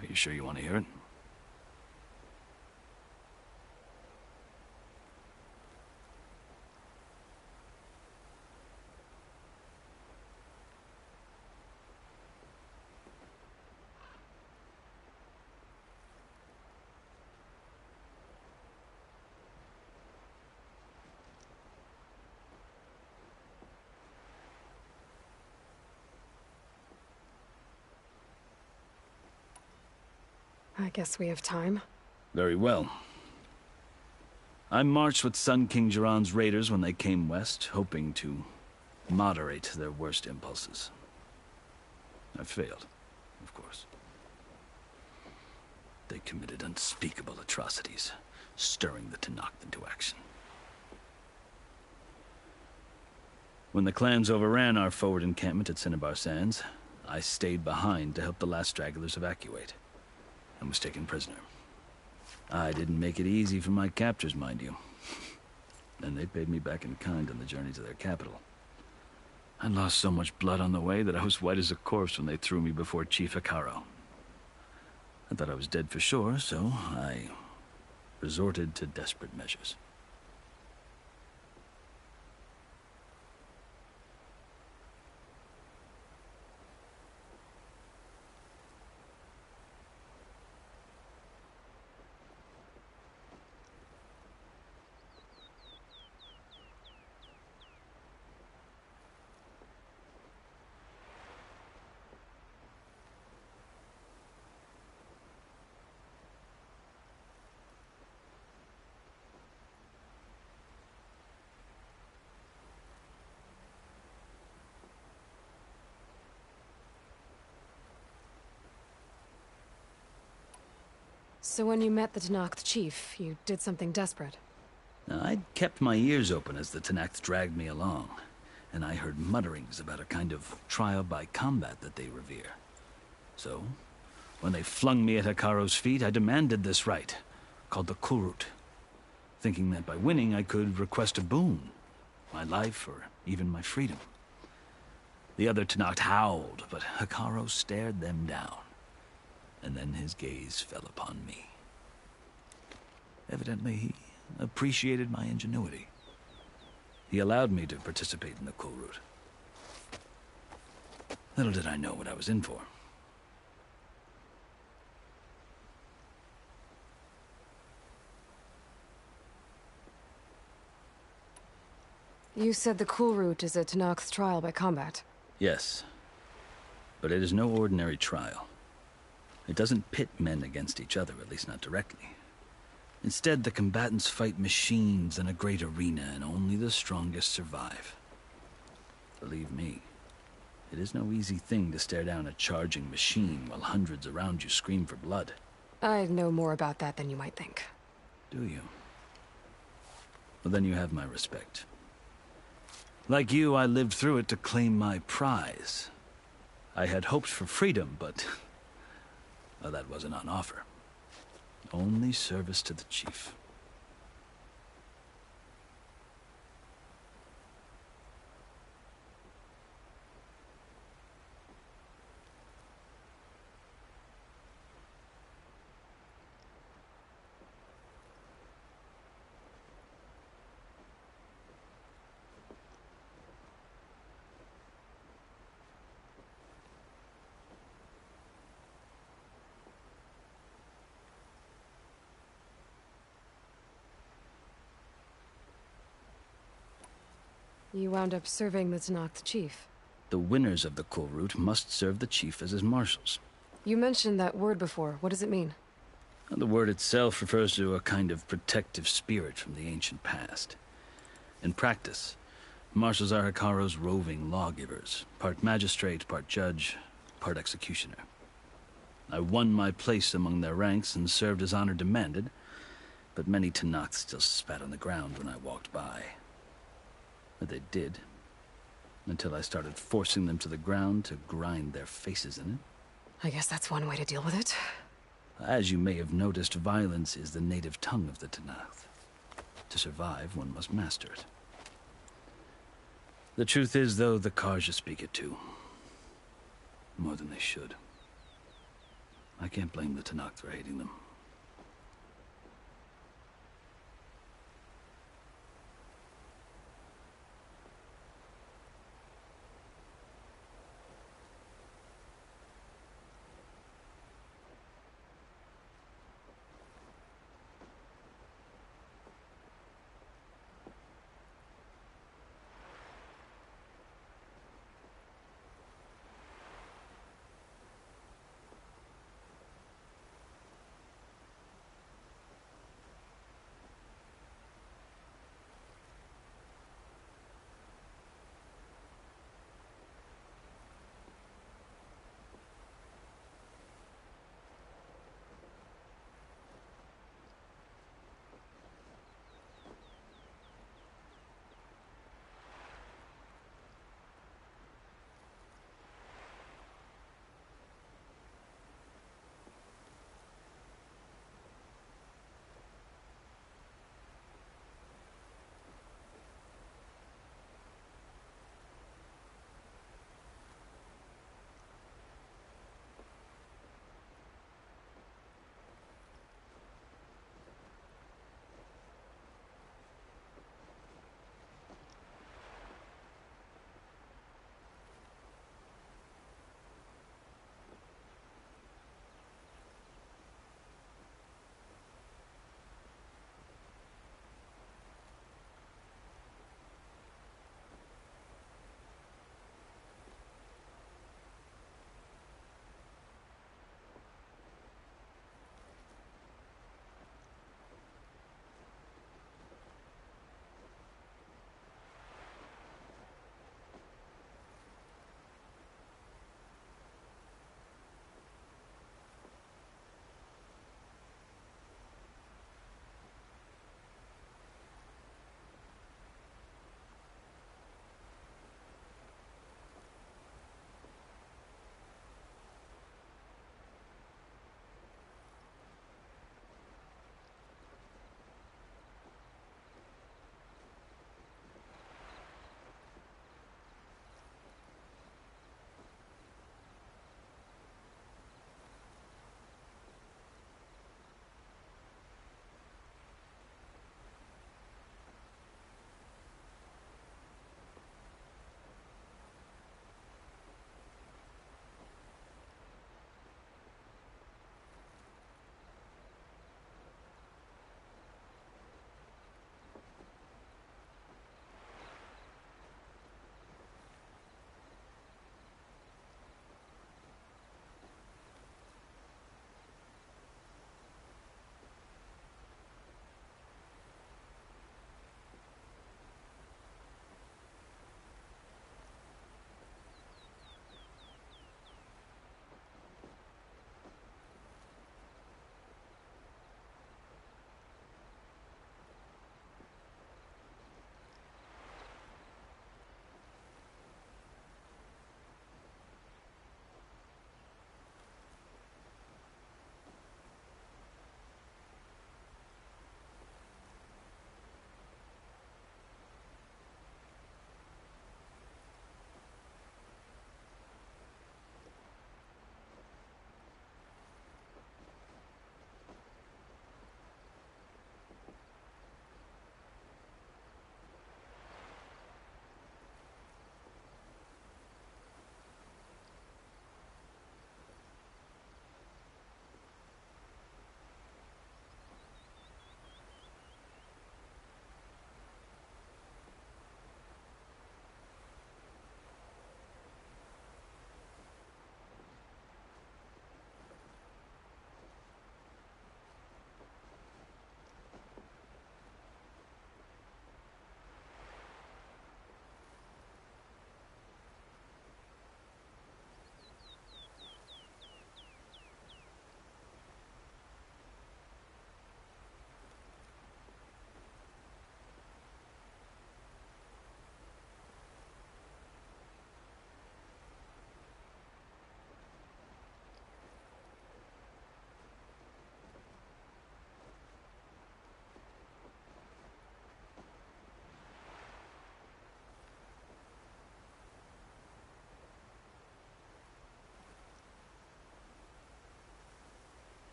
Are you sure you want to hear it? I guess we have time. Very well. I marched with Sun King Jiran's raiders when they came west, hoping to moderate their worst impulses. I failed, of course. They committed unspeakable atrocities, stirring the Tenakth into action. When the clans overran our forward encampment at Cinnabar Sands, I stayed behind to help the last stragglers evacuate, and was taken prisoner. I didn't make it easy for my captors, mind you. And they paid me back in kind on the journey to their capital. I lost so much blood on the way that I was white as a corpse when they threw me before Chief Hikaro. I thought I was dead for sure, so I resorted to desperate measures. So when you met the Tenakth chief, you did something desperate? Now, I'd kept my ears open as the Tenakth dragged me along, and I heard mutterings about a kind of trial by combat that they revere. So, when they flung me at Hekaro's feet, I demanded this right, called the Kulrut, thinking that by winning I could request a boon, my life or even my freedom. The other Tenakth howled, but Hekaro stared them down, and then his gaze fell upon me. Evidently, he appreciated my ingenuity. He allowed me to participate in the Kulrut. Little did I know what I was in for. You said the Kulrut is a Tenakth trial by combat. Yes, but it is no ordinary trial. It doesn't pit men against each other, at least not directly. Instead, the combatants fight machines in a great arena, and only the strongest survive. Believe me, it is no easy thing to stare down a charging machine while hundreds around you scream for blood. I know more about that than you might think. Do you? Well, then you have my respect. Like you, I lived through it to claim my prize. I had hoped for freedom, but well, that wasn't on offer. Only service to the chief. You wound up serving the Tenakth chief. The winners of the Kulrut must serve the chief as his marshals. You mentioned that word before. What does it mean? The word itself refers to a kind of protective spirit from the ancient past. In practice, marshals are Hekaro's roving lawgivers, part magistrate, part judge, part executioner. I won my place among their ranks and served as honor demanded, but many Tenakth still spat on the ground when I walked by. But they did, until I started forcing them to the ground to grind their faces in it. I guess that's one way to deal with it. As you may have noticed, violence is the native tongue of the Tenakth. To survive, one must master it. The truth is, though, the Karja speak it too. More than they should. I can't blame the Tenakth for hating them.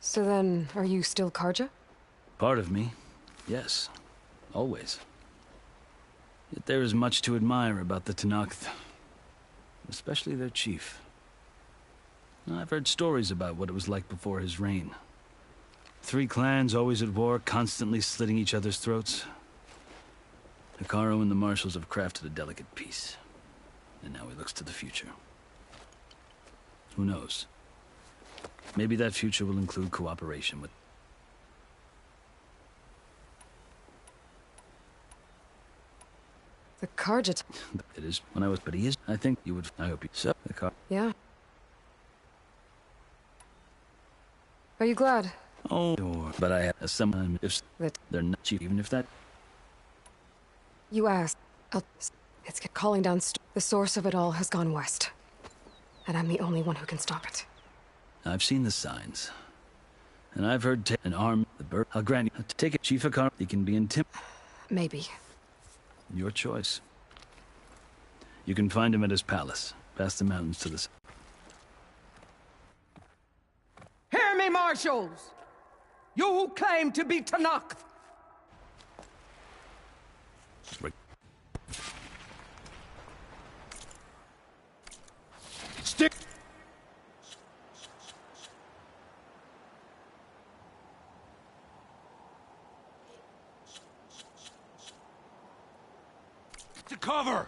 So then, are you still Karja? Part of me, yes. Always. Yet there is much to admire about the Tenakth. Especially their chief. I've heard stories about what it was like before his reign. 3 clans always at war, constantly slitting each other's throats. Hikaru and the marshals have crafted a delicate peace. And now he looks to the future. Who knows? Maybe that future will include cooperation with... The Karja... It is when I was... But he is... I think you would... I hope you... So, the car... Yeah. Are you glad? Oh, sure. But I have some... If they're not cheap, even if that... You asked. It's calling down... The source of it all has gone west. And I'm the only one who can stop it. I've seen the signs. And I've heard an arm... The bird... I'll grant you... Take it, Chief Hikaru. He can be intimidated. Maybe. Your choice. You can find him at his palace, past the mountains to the south. Hear me, marshals! You who claim to be Tenakth! Stick! To cover!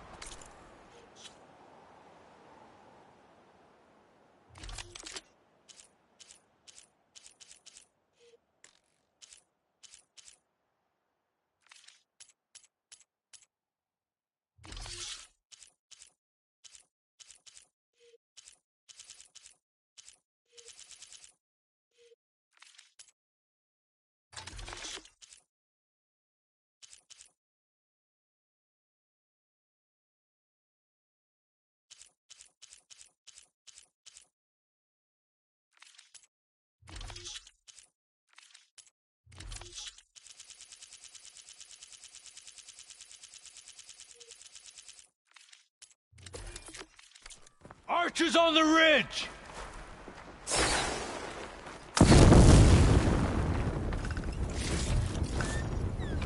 Archers on the ridge!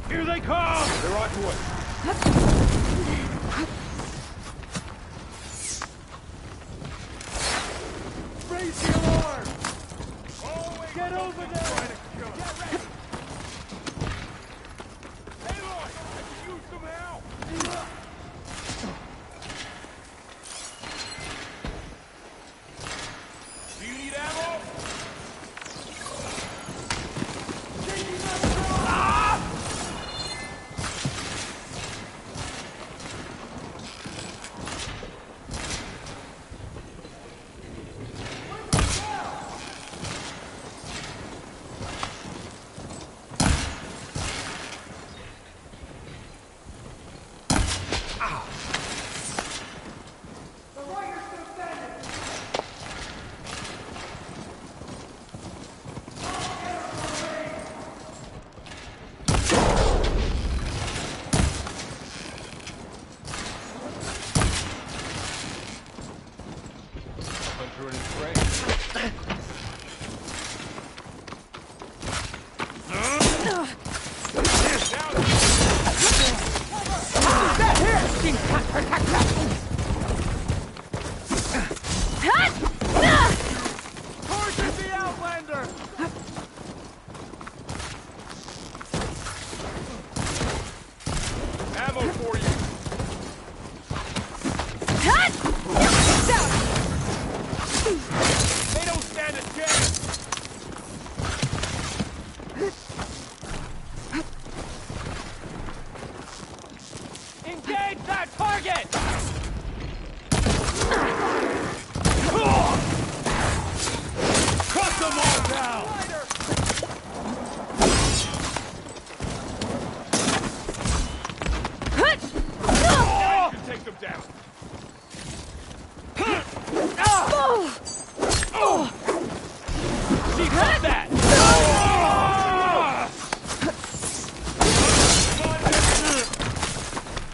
Here they come! They're on to us. Raise the alarm! Get over there! Get ready! Aloy, I can use some help! Do you need ammo? Hunter and his prey. Get here! You can't protect us! Torches the Outlander! Ammo for you! They don't stand a chance! Engage that target! Cut them all down! I can take them down! She got that!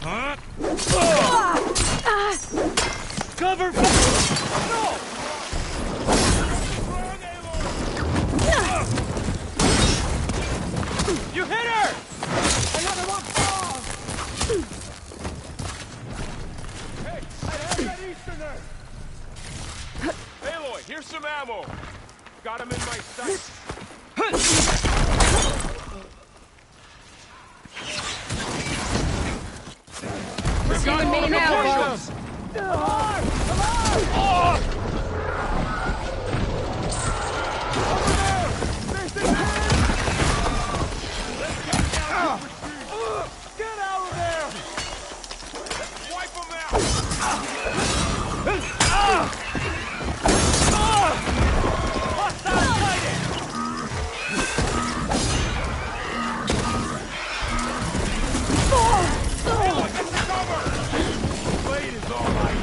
Huh? You hit her! Another one falls! Hey, I have that Easterner! Aloy, here's some ammo. Got him in my sights. We're seeing me now, folks. Get out of there! Let's wipe them out! Hostile sighted! Aloy, get the cover! Blade is all right.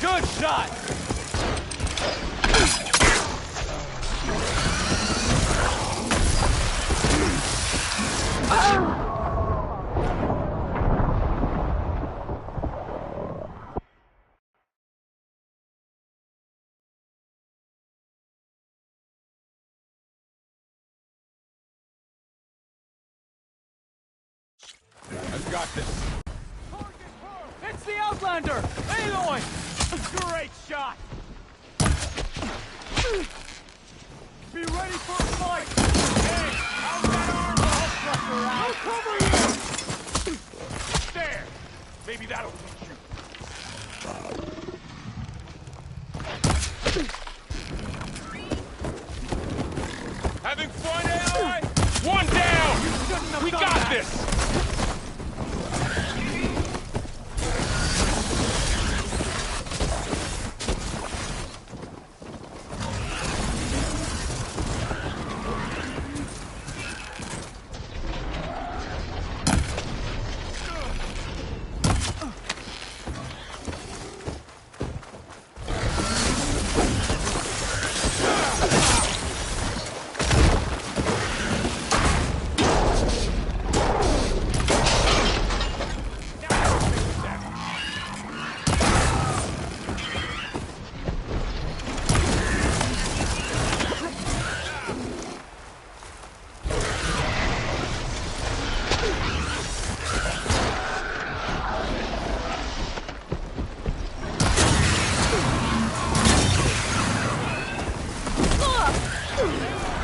Good shot! I've got this. It's the Outlander! Aloy! Great shot! Be ready for a fight! Hey, how's that arm? I'll pressure out! I'll cover you! There! Maybe that'll teach you. Having fun, Aloy? One down! We got this!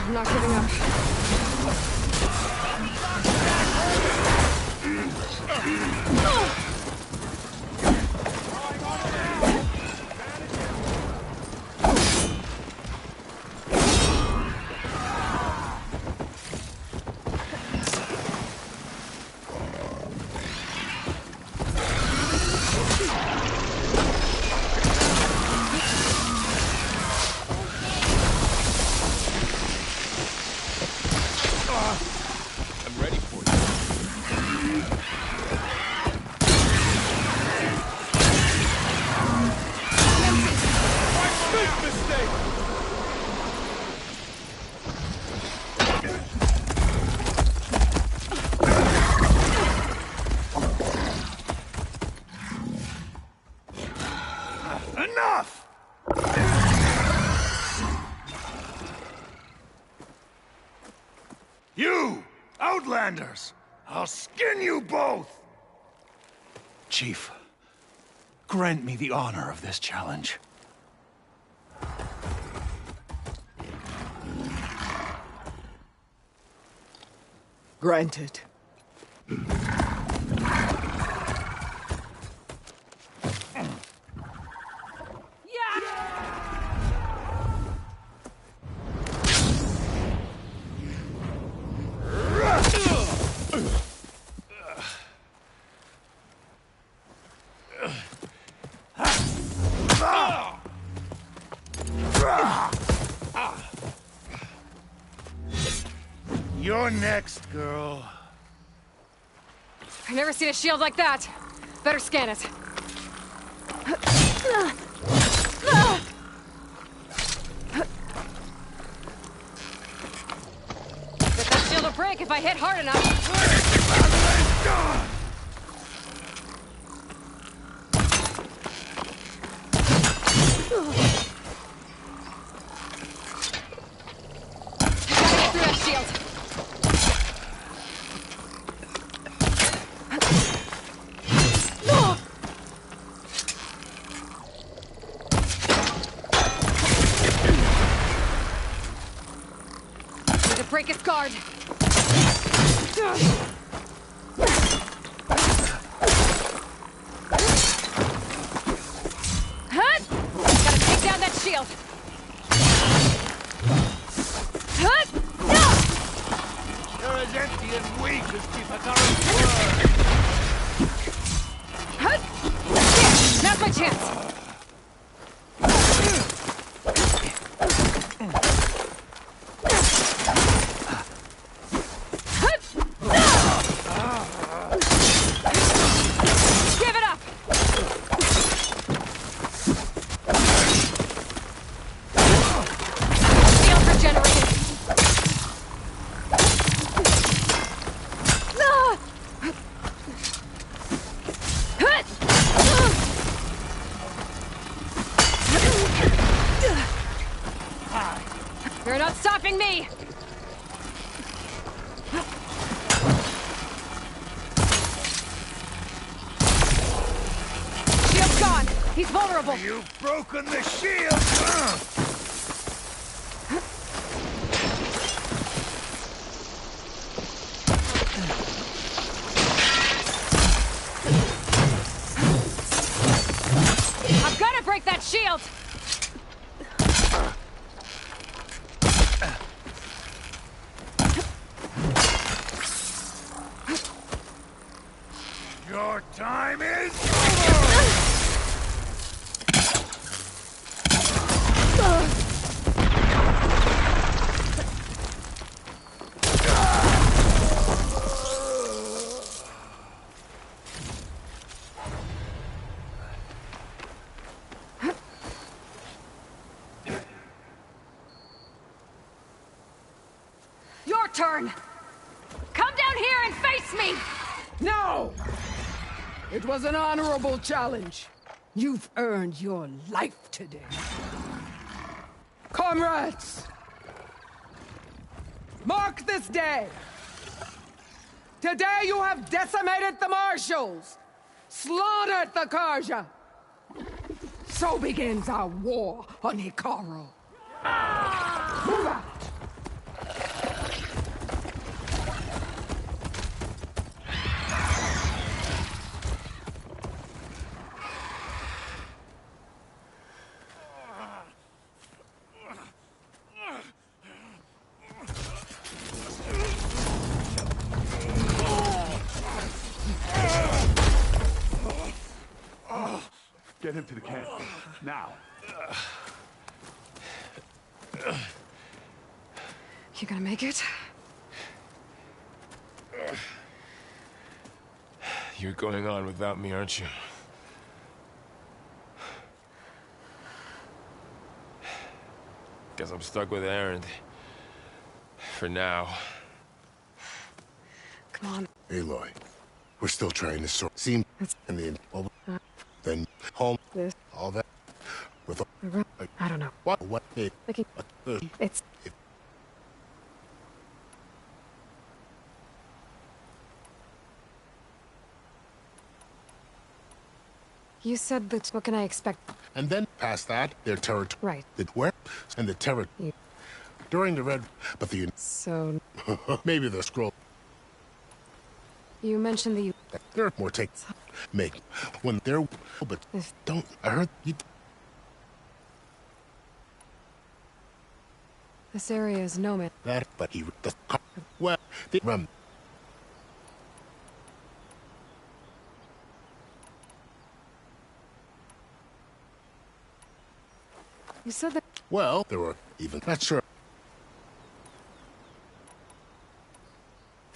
I'm not giving up. I'm ready for you. Big mistake! Enough! You! Outlanders! I'll skin you both! Chief, grant me the honor of this challenge. Granted. You're next, girl. I've never seen a shield like that. Better scan it. Get that shield will break if I hit hard enough. break its guard! Huh? Gotta take down that shield! Huh? You're as empty and weak as Chipataro's Huh? Now's my chance! You're not stopping me! Shield's gone! He's vulnerable! You've broken the shield! I've gotta break that shield! Your time is over! Your turn! Come down here and face me! No! It was an honorable challenge. You've earned your life today. Comrades! Mark this day! Today you have decimated the Marshals! Slaughtered the Karja! So begins our war on Hikaru. Move out! Get him to the camp. Now. You gonna make it? You're going on without me, aren't you? Guess I'm stuck with Aaron. For now. Come on. Aloy, we're still trying to sort. Seem in the then home. This. All that. With I don't know. What? It's. You said that. What can I expect? And then past that, their territory. Right. The where? And the territory. During the Red. But the. So. Maybe the scroll. You mentioned the. There are more takes. Make. When they're. But don't. I heard you. This area is no man. That. But he. The. Well. The. You said that. Well, there were even. Not sure.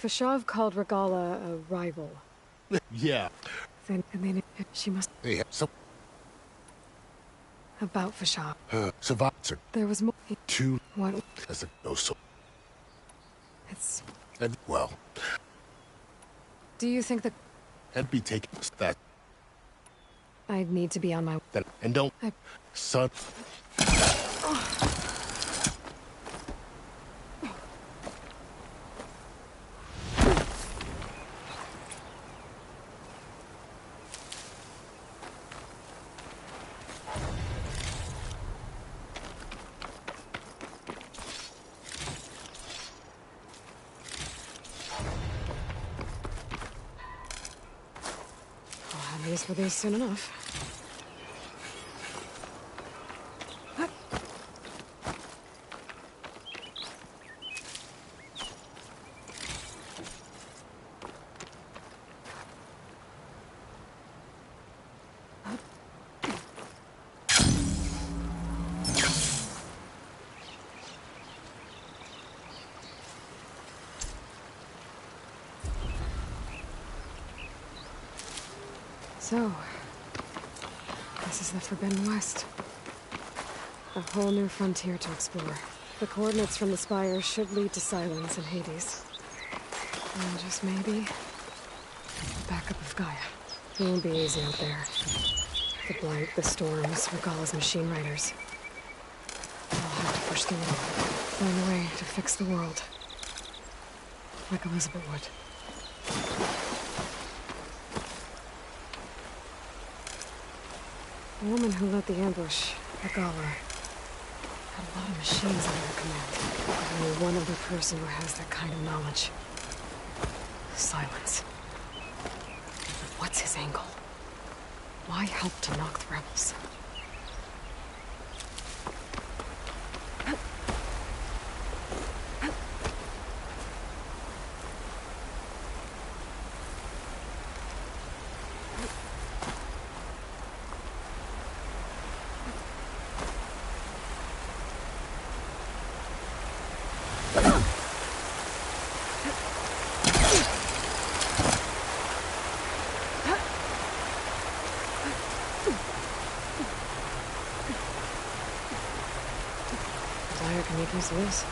Fashav called Regala a rival. Yeah. And then she must. Yeah. So. About Fashav. Savazar. There was more. Two. What? As a no so. It's. And well. Do you think that I'd be taking that? I'd need to be on my. That and don't. Son. use for these soon enough. So, this is the Forbidden West. A whole new frontier to explore. The coordinates from the spire should lead to Silence and Hades. And just maybe, the backup of Gaia. It won't be easy out there. The blight, the storms, Regalla's machine riders. I'll have to push through it all. Find a way to fix the world. Like Elizabeth would. The woman who led the ambush, Regalla, had a lot of machines under her command. Only one other person who has that kind of knowledge. Silence. What's his angle? Why help to knock the rebels? Dyer can make use of this.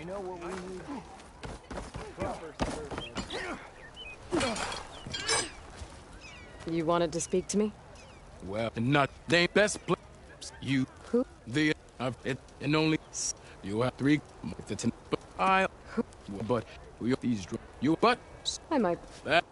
know what we need? Proper service. You wanted to speak to me? Well, not they best place. You. Who? The of it and only you have 3. The 10. But I. But we these you but I might. That.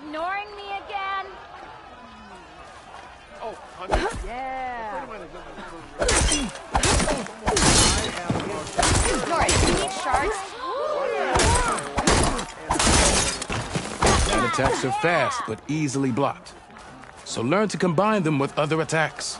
Ignoring me again? Oh, honey. Yeah. Nora, you need shards? That attacks are fast, but easily blocked. So learn to combine them with other attacks.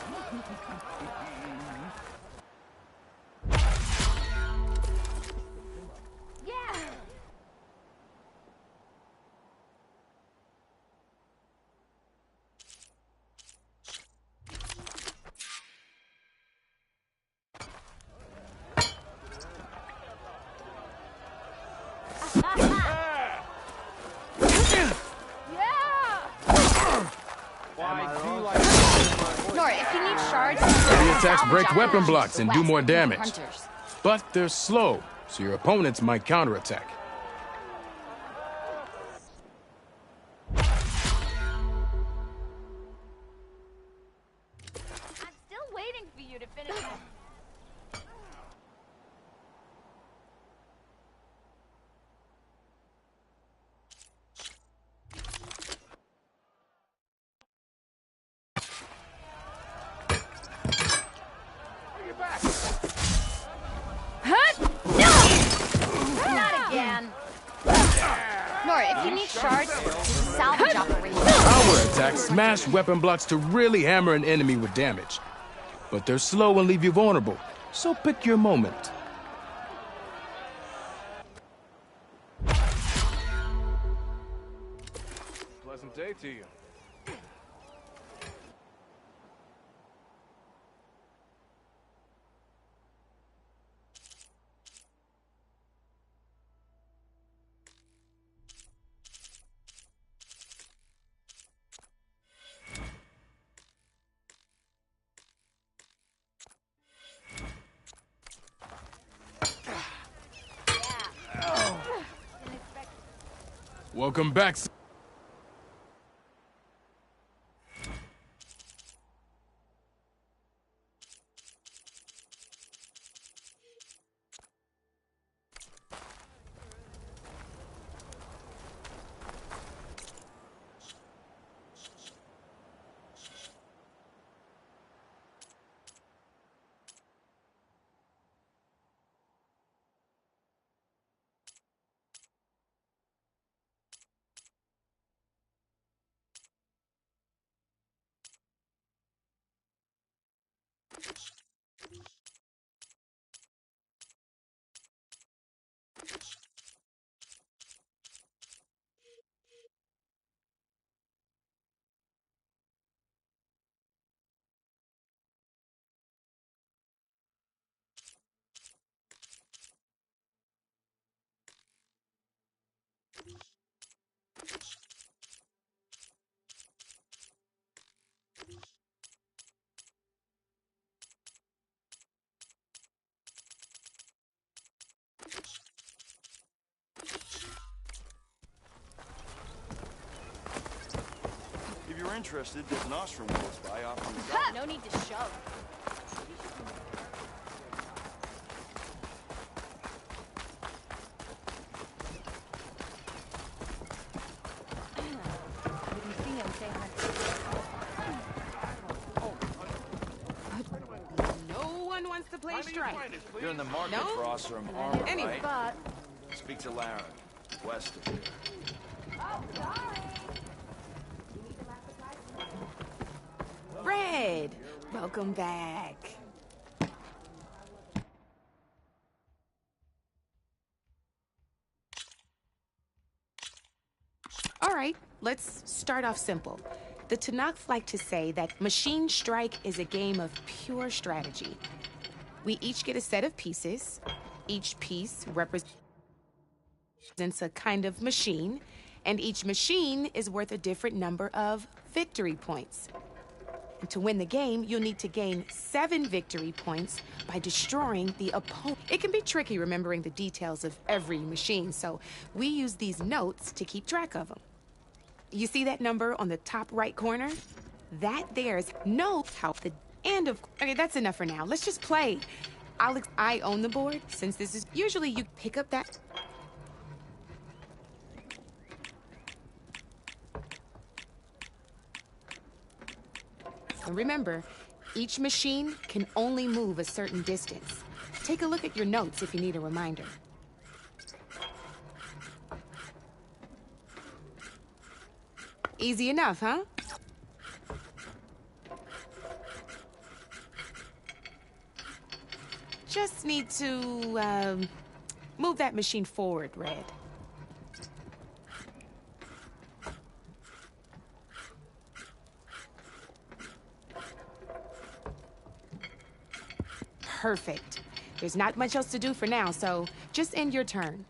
Nora, if you need shards... The attacks break weapon blocks and do more damage. But they're slow, so your opponents might counterattack. I'm still waiting for you to finish that. Not again. Nora, if you need shards, it's a salvage operation. Power attacks smash weapon blocks to really hammer an enemy with damage. But they're slow and leave you vulnerable, so pick your moment. Pleasant day to you. Welcome back. If you're interested, there's an ostrom close by off on the side. No need to shove. No one wants to play strike. You're in the market No? for awesome armor, Any right? but. Speak to Laren, west of here. Red, welcome back. All right, let's start off simple. The Tanakh like to say that Machine Strike is a game of pure strategy. We each get a set of pieces. Each piece represents a kind of machine, and each machine is worth a different number of victory points. And to win the game, you'll need to gain 7 victory points by destroying the opponent. It can be tricky remembering the details of every machine, so we use these notes to keep track of them. You see that number on the top right corner? That there's no how the end of... Okay, that's enough for now. Let's just play. I own the board, since this is... Usually you pick up that... And remember, each machine can only move a certain distance. Take a look at your notes if you need a reminder. Easy enough, huh? Just need to, move that machine forward, Red. Perfect. There's not much else to do for now, so just end your turn.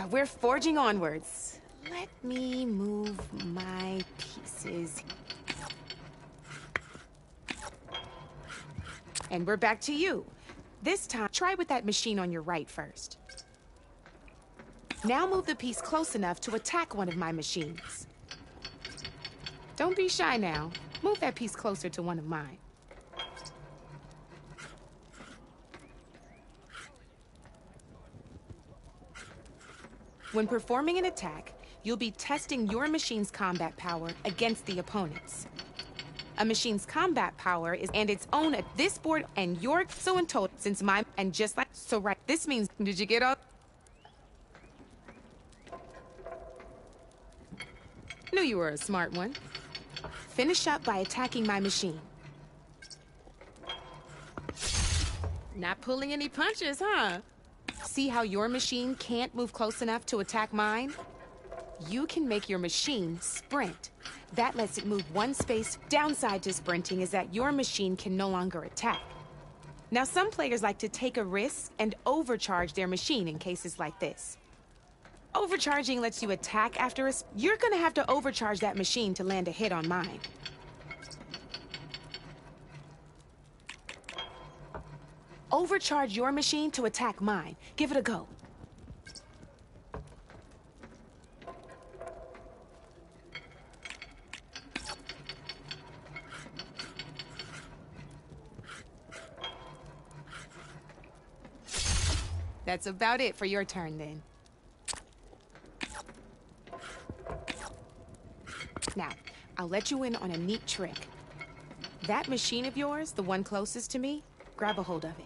We're forging onwards. Let me move my pieces. And we're back to you. This time, try with that machine on your right first. Now move the piece close enough to attack one of my machines. Don't be shy now. Move that piece closer to one of mine. When performing an attack, you'll be testing your machine's combat power against the opponent's. A machine's combat power is and its own at this board and your so in total since my and just like so right. This means did you get all? Knew you were a smart one. Finish up by attacking my machine. Not pulling any punches, huh? See how your machine can't move close enough to attack mine? You can make your machine sprint. That lets it move one space. Downside to sprinting is that your machine can no longer attack. Now, some players like to take a risk and overcharge their machine in cases like this. Overcharging lets you attack after you're gonna have to overcharge that machine to land a hit on mine. Overcharge your machine to attack mine. Give it a go. That's about it for your turn, then. Now, I'll let you in on a neat trick. That machine of yours, the one closest to me, grab a hold of it.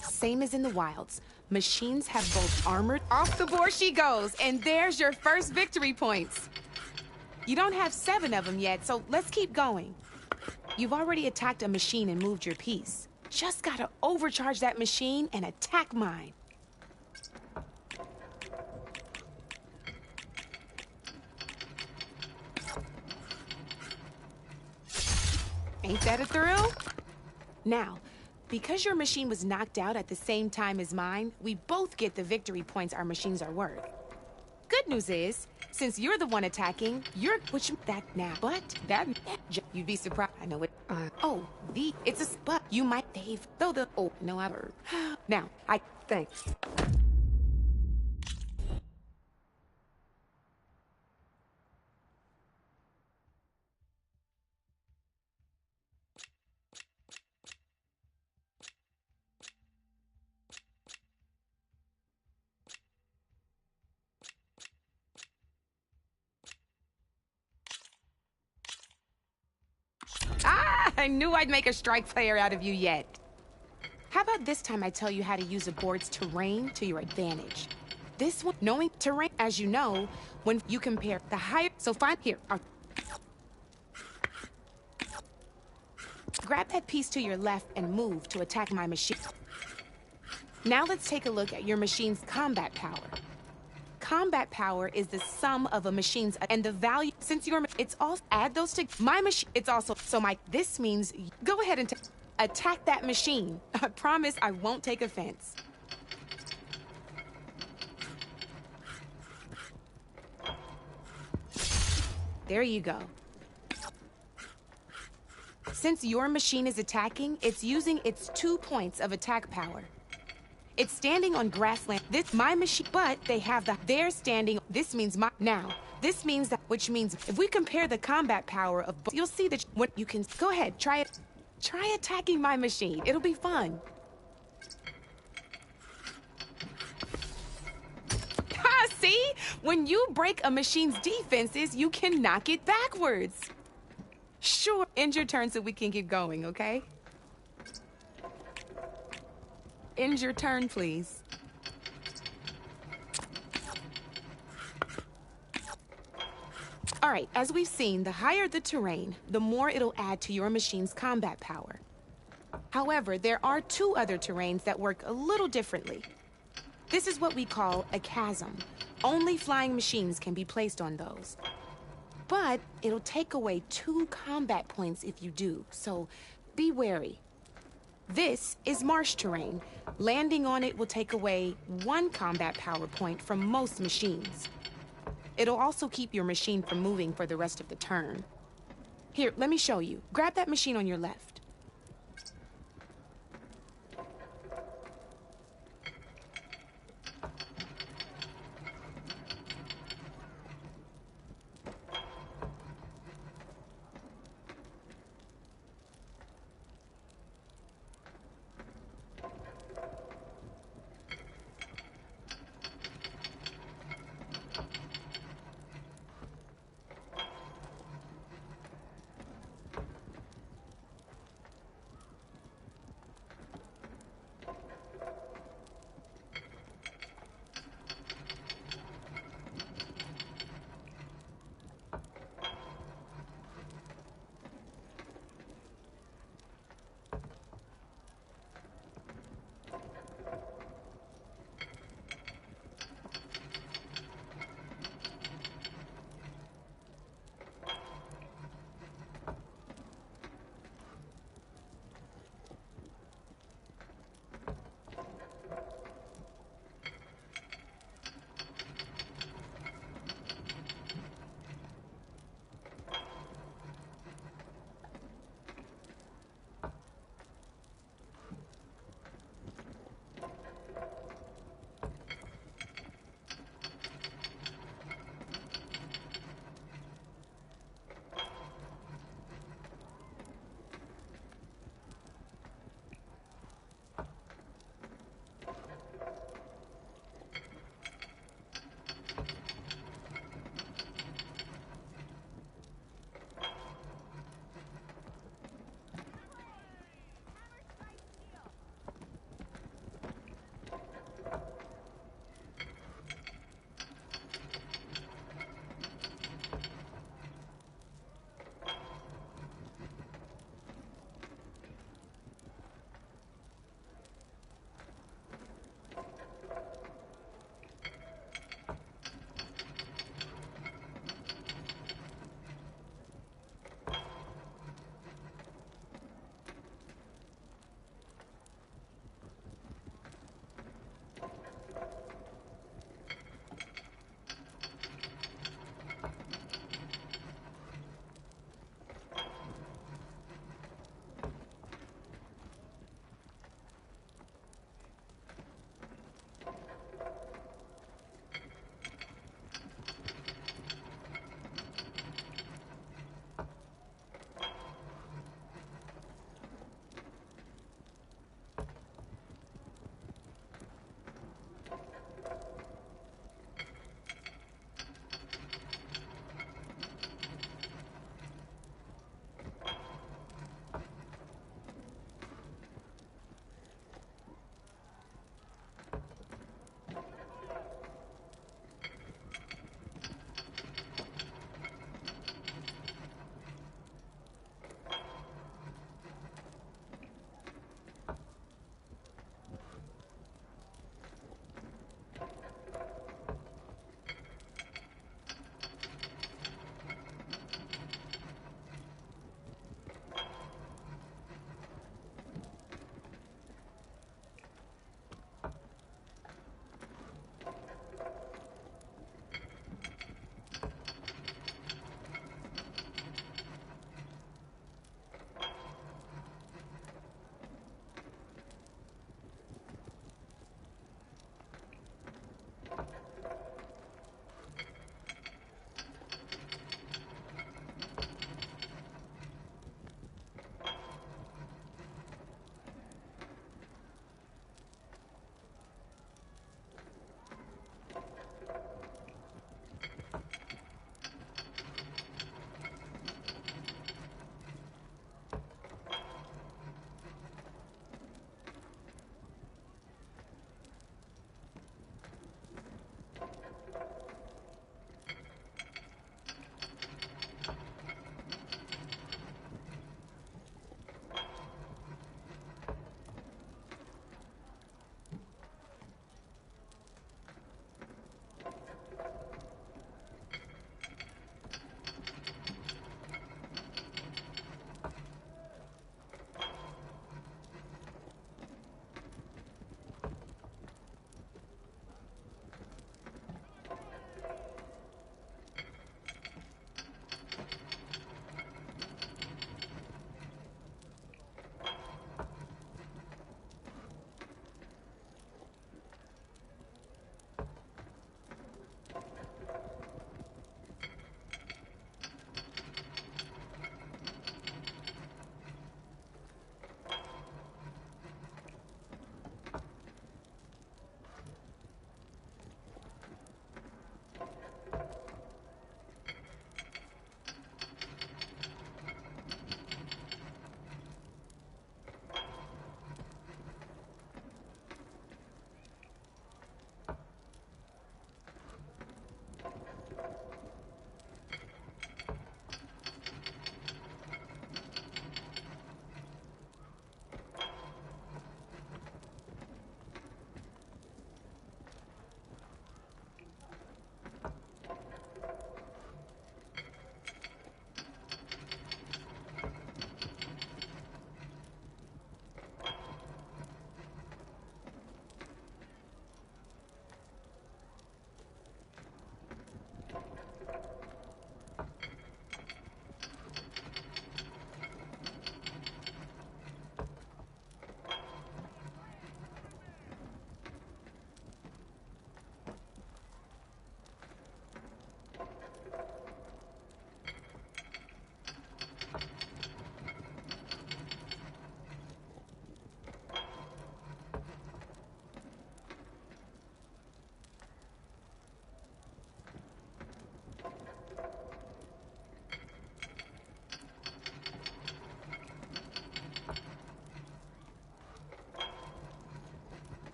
Same as in the wilds, machines have both armored... Off the board she goes, and there's your first victory points. You don't have 7 of them yet, so let's keep going. You've already attacked a machine and moved your piece. Just gotta overcharge that machine and attack mine. Ain't that a thrill? Now, because your machine was knocked out at the same time as mine, we both get the victory points our machines are worth. Good news is, since you're the one attacking, you're which that now. But that you'd be surprised. I know it. It's a but you might Dave though the no ever. Now I thanks. I knew I'd make a strike player out of you yet. How about this time I tell you how to use a board's terrain to your advantage? This one, knowing terrain, as you know, when you compare the higher... So fine, here. Grab that piece to your left and move to attack my machine. Now let's take a look at your machine's combat power. Combat power is the sum of a machine's and the value since it's all add those to my machine. It's also this means go ahead and attack that machine. I promise I won't take offense. There you go. Since your machine is attacking, it's using its 2 points of attack power. It's standing on grassland. This my machine, but they have they're standing. This means this means that, which means if we compare the combat power of both, you'll see that what you can go ahead, try it. Try attacking my machine. It'll be fun. See? When you break a machine's defenses, you can knock it backwards. Sure, end your turn so we can get going, okay? End your turn, please. All right, as we've seen, the higher the terrain, the more it'll add to your machine's combat power. However, there are 2 other terrains that work a little differently. This is what we call a chasm. Only flying machines can be placed on those. But it'll take away 2 combat points if you do, so be wary. This is marsh terrain. Landing on it will take away 1 combat power point from most machines. It'll also keep your machine from moving for the rest of the turn. Here, let me show you. Grab that machine on your left.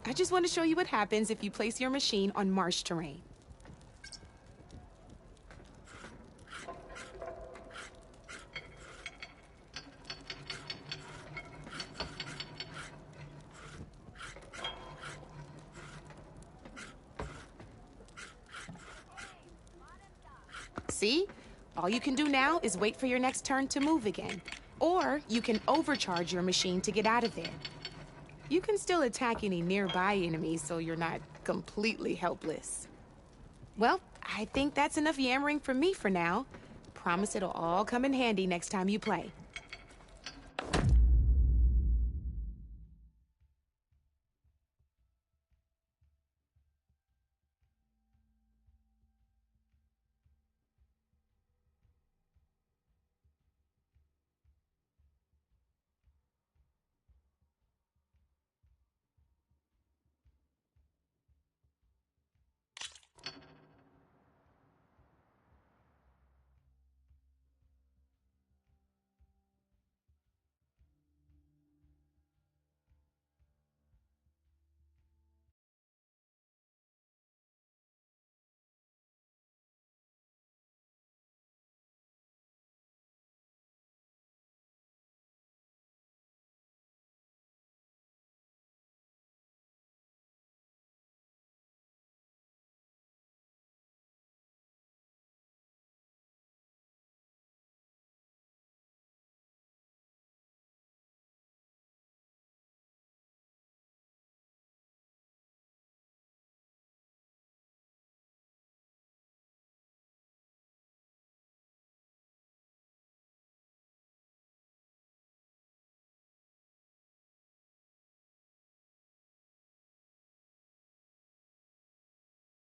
I just want to show you what happens if you place your machine on marsh terrain. See? All you can do now is wait for your next turn to move again. Or you can overcharge your machine to get out of there. You can still attack any nearby enemies so you're not completely helpless. Well, I think that's enough yammering from me for now. Promise it'll all come in handy next time you play.